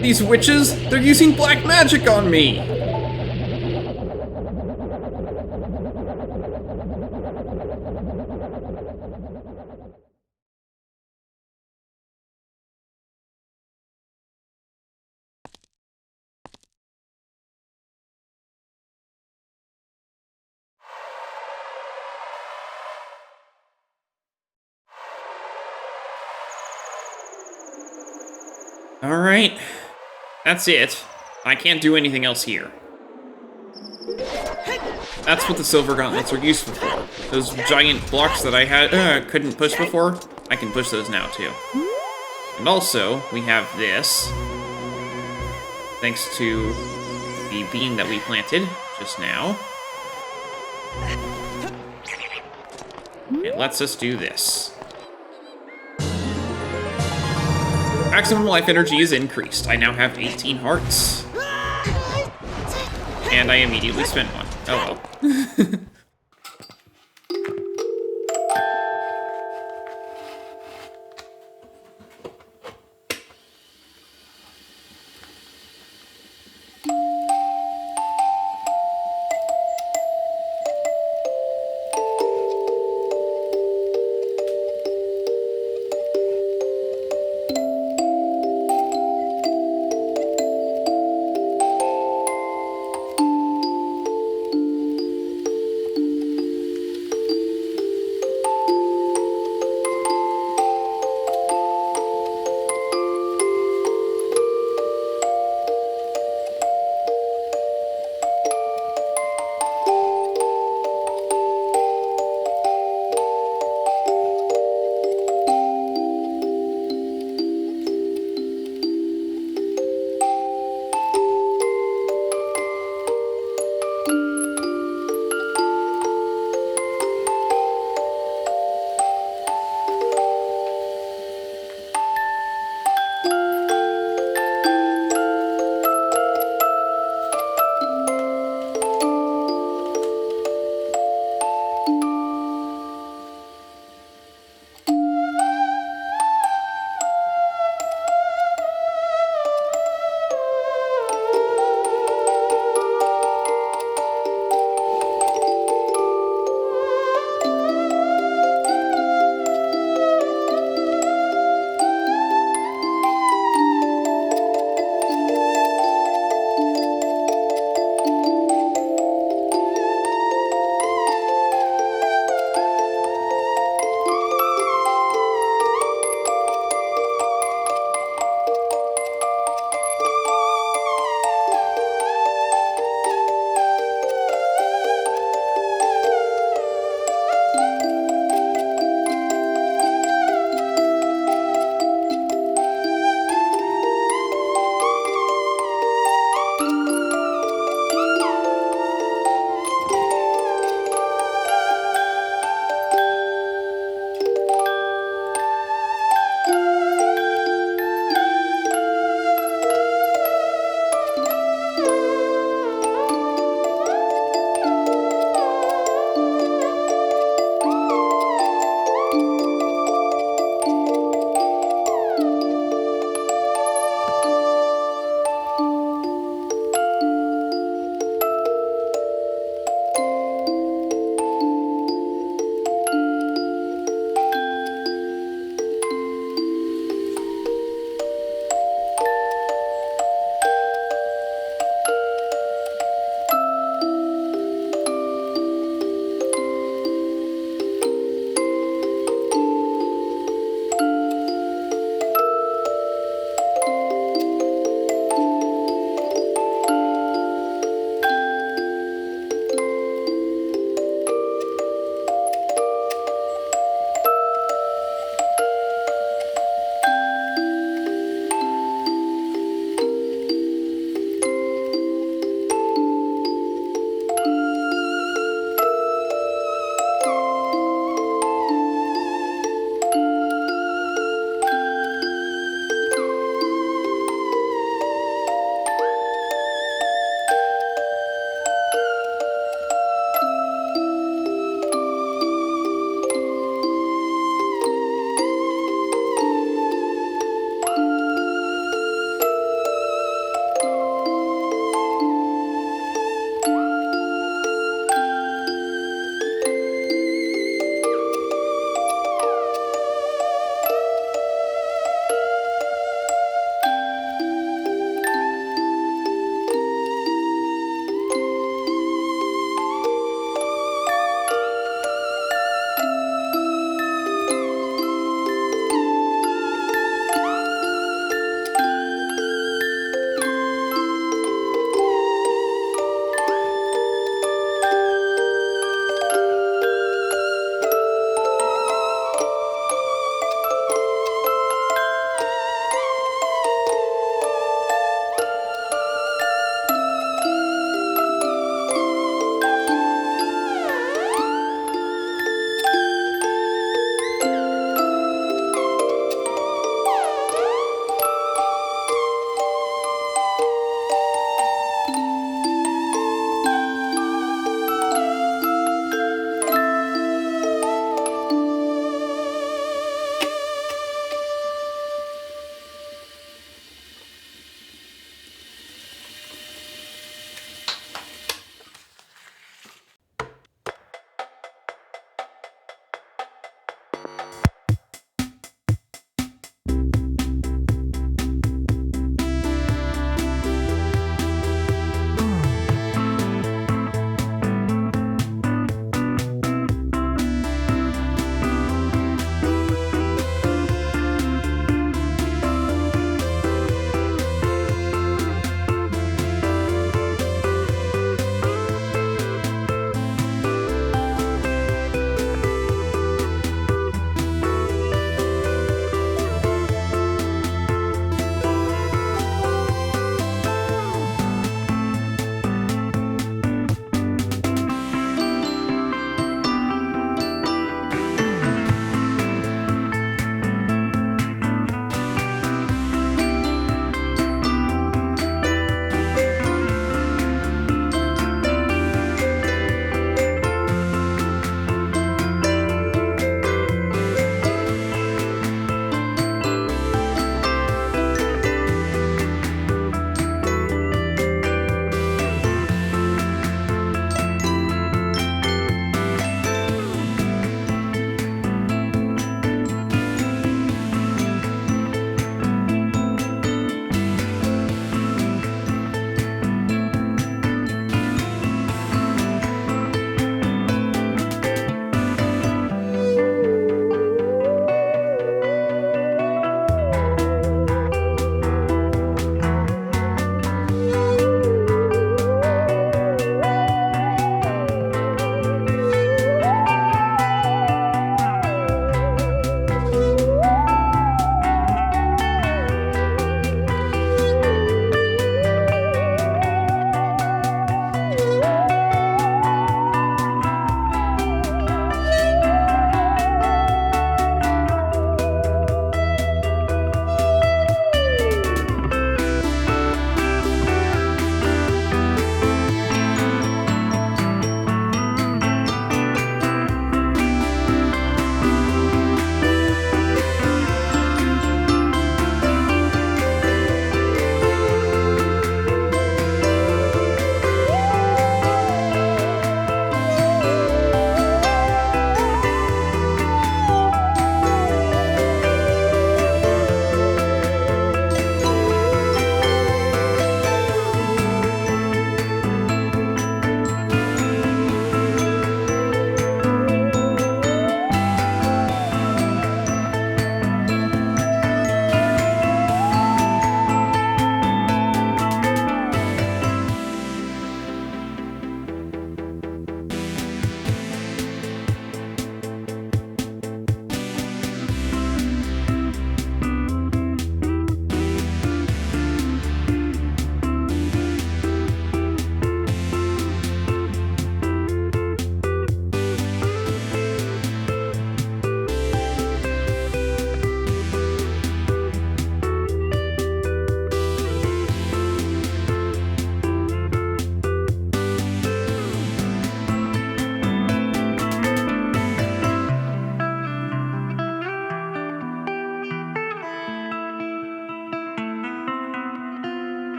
These witches, they're using black magic on me! Alright, that's it. I can't do anything else here. That's what the silver gauntlets are useful for. Those giant blocks that I couldn't push before, I can push those now too. And also, we have this, thanks to the bean that we planted just now. It lets us do this. Maximum life energy is increased. I now have 18 hearts. And I immediately spent one. Oh well.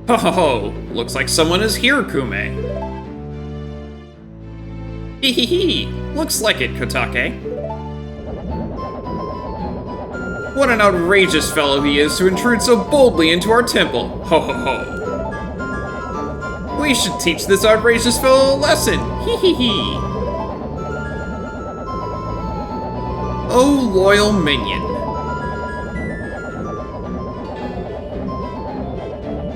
Ho ho ho! Looks like someone is here, Kume. Hee hee hee! Looks like it, Kotake. What an outrageous fellow he is to intrude so boldly into our temple! Ho ho ho! We should teach this outrageous fellow a lesson! Hee hee hee! Oh, loyal minion.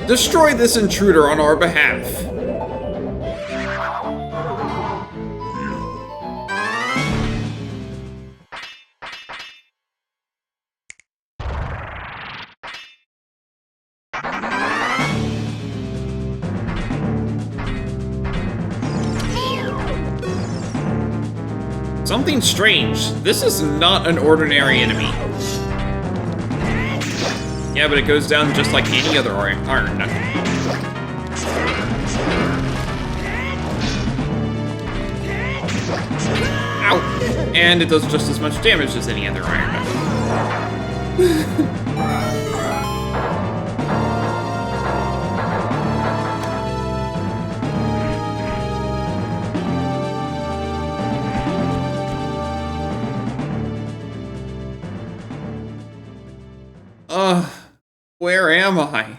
Destroy this intruder on our behalf. Something strange. This is not an ordinary enemy. Yeah, but it goes down just like any other iron knuckle. Ow! And it does just as much damage as any other iron knuckle. Where am I?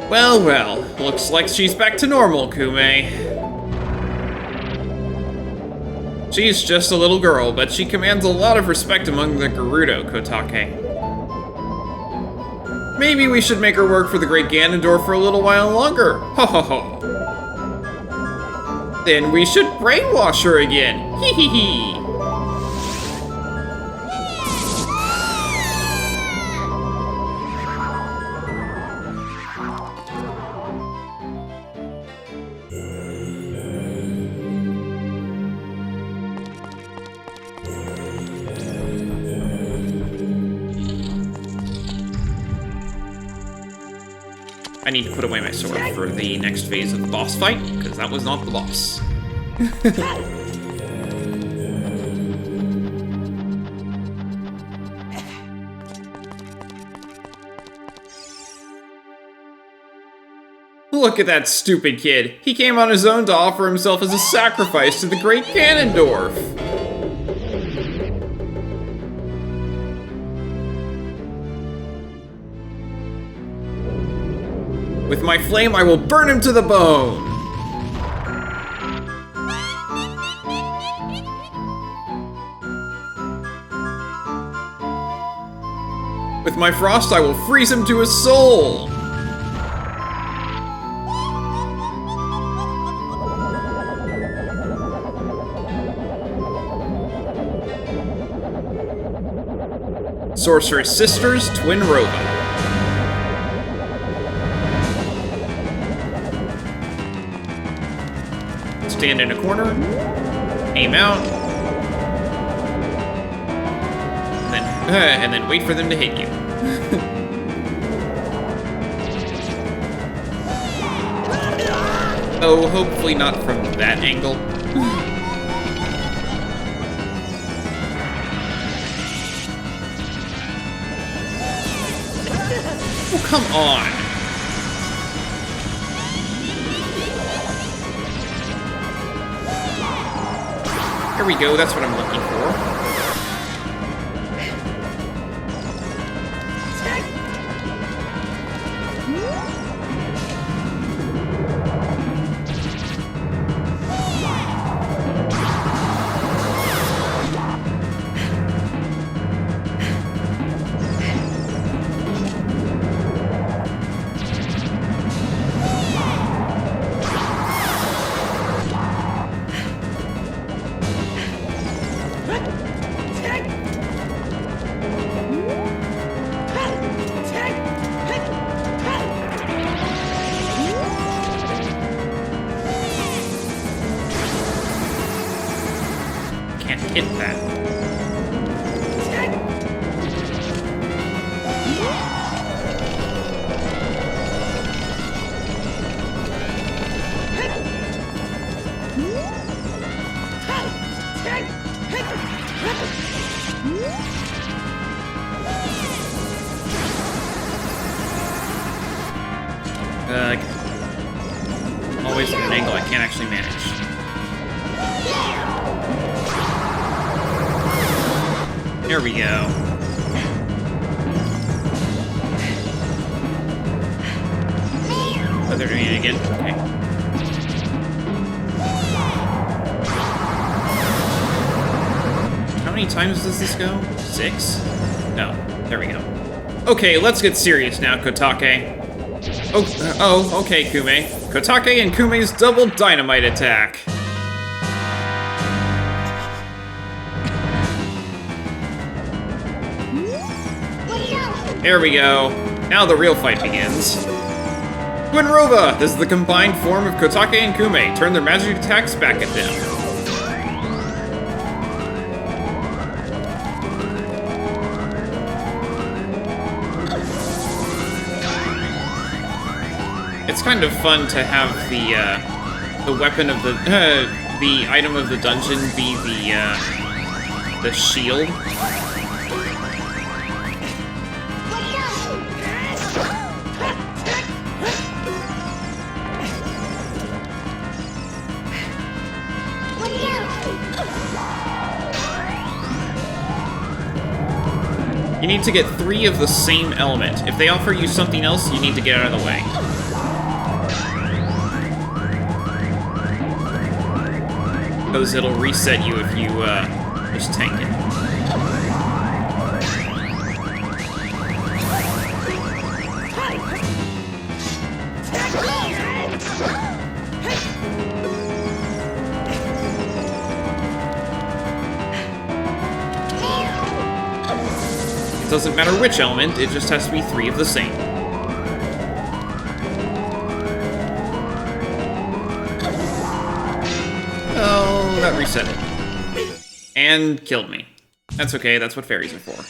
Well, well, looks like she's back to normal, Kume. She's just a little girl, but she commands a lot of respect among the Gerudo, Kotake. Maybe we should make her work for the Great Ganondorf for a little while longer. Ho ho ho. Then we should brainwash her again. Hee hee hee. I need to put away my sword for the next phase of the boss fight, because that was not the boss. Look at that stupid kid. He came on his own to offer himself as a sacrifice to the Great Ganondorf. With my flame, I will burn him to the bone! With my frost, I will freeze him to his soul! Sorceress Sisters, Twin Robo. Stand in a corner, aim out, and then wait for them to hit you. Oh, hopefully not from that angle. Oh, come on. Here we go, that's what I'm looking for. Hit that. can't actually manage. There we go. Oh, they're doing it again? Okay. How many times does this go? 6? No. There we go. Okay, let's get serious now, Kotake. Oh, okay, Kume. Kotake and Kume's double dynamite attack. There we go. Now the real fight begins. Winroba! This is the combined form of Kotake and Kume. Turn their magic attacks back at them. It's kind of fun to have the weapon of the item of the dungeon be the shield. You need to get 3 of the same element. If they offer you something else, you need to get out of the way. Because it'll reset you if you just tank it. It doesn't matter which element, it just has to be 3 of the same. Oh, that reset it. And killed me. That's okay, that's what fairies are for.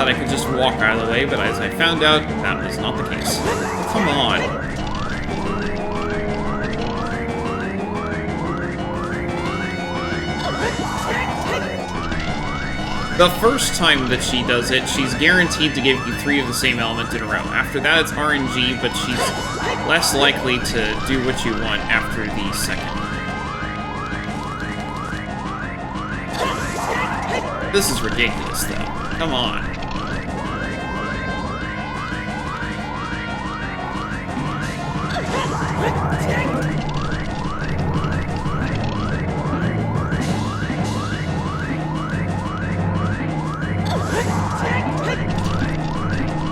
I could just walk out of the way, but as I found out, that was not the case. Come on. The first time that she does it, she's guaranteed to give you 3 of the same element in a row. After that, it's RNG, but she's less likely to do what you want after the second. This is ridiculous, though. Come on.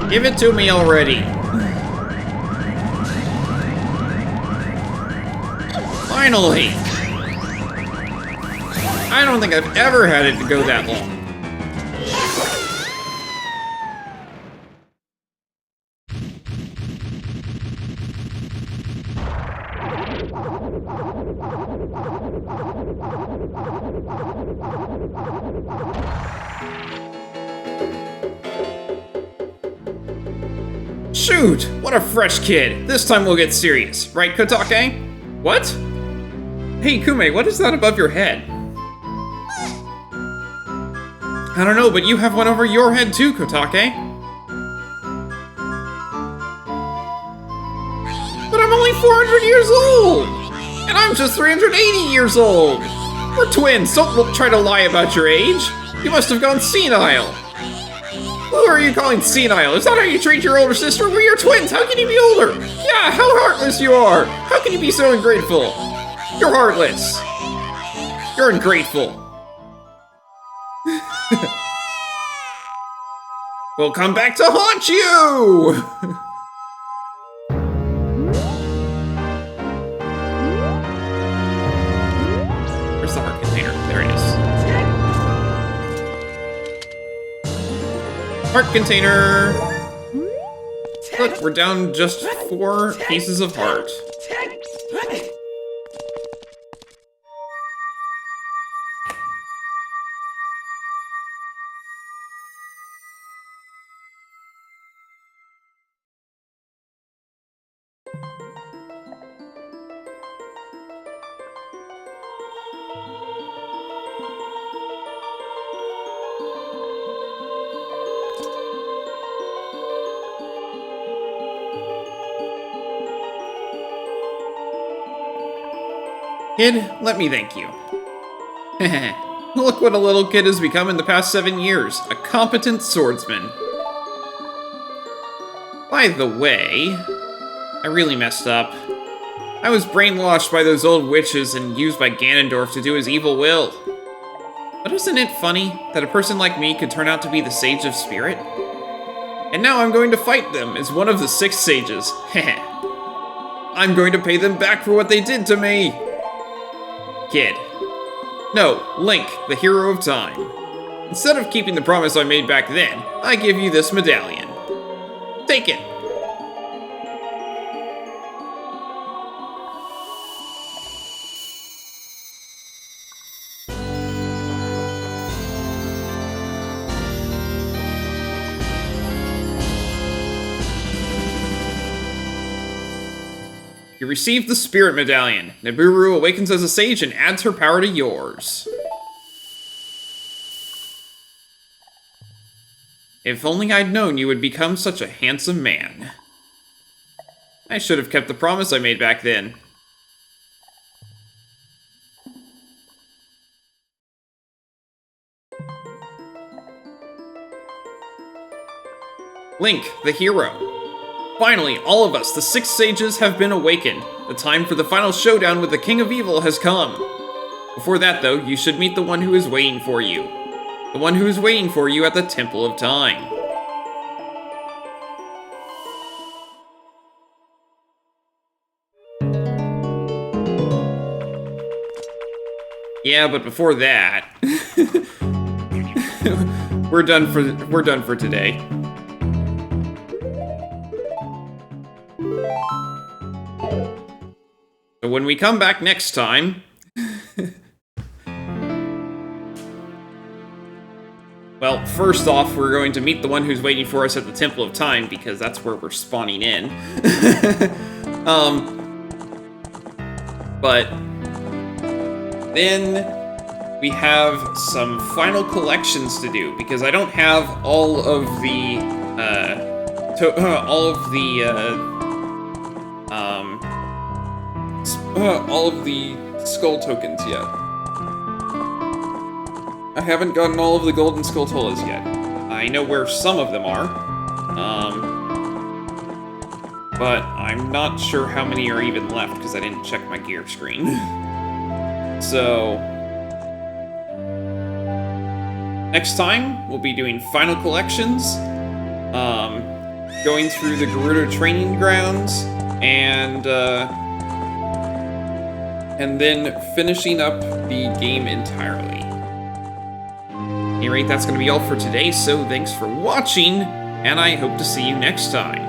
Give it to me already. Finally. I don't think I've ever had it to go that long. Shoot! What a fresh kid! This time we'll get serious, right, Kotake? What? Hey, Kume, what is that above your head? I don't know, but you have one over your head too, Kotake. But I'm only 400 years old! And I'm just 380 years old! We're twins, don't try to lie about your age! You must have gone senile! Who are you calling senile? Is that how you treat your older sister? We're your twins! How can you be older? Yeah, how heartless you are! How can you be so ungrateful? You're heartless! You're ungrateful! will come back to haunt you! Where's the heart container? There it is. Heart container! Look, we're down just 4 pieces of heart. Kid, let me thank you. Look what a little kid has become in the past 7 years. A competent swordsman. By the way, I really messed up. I was brainwashed by those old witches and used by Ganondorf to do his evil will. But isn't it funny that a person like me could turn out to be the Sage of Spirit? And now I'm going to fight them as one of the 6 sages. I'm going to pay them back for what they did to me. Kid. No, Link, the hero of time. Instead of keeping the promise I made back then, I give you this medallion. Take it. You received the Spirit Medallion. Nibiru awakens as a sage and adds her power to yours. If only I'd known you would become such a handsome man. I should have kept the promise I made back then. Link, the hero. Finally, all of us, the 6 sages, have been awakened. The time for the final showdown with the King of Evil has come. Before that, though, you should meet the one who is waiting for you. The one who is waiting for you at the Temple of Time. Yeah, but before that, we're done for today. So when we come back next time, well, first off, we're going to meet the one who's waiting for us at the Temple of Time, because that's where we're spawning in. But then we have some final collections to do, because I don't have all of the skull tokens yet. I haven't gotten all of the golden skulltulas yet. I know where some of them are, but I'm not sure how many are even left because I didn't check my gear screen. So next time we'll be doing final collections, going through the Gerudo training grounds, and then finishing up the game entirely. At any rate, that's going to be all for today, so thanks for watching, and I hope to see you next time.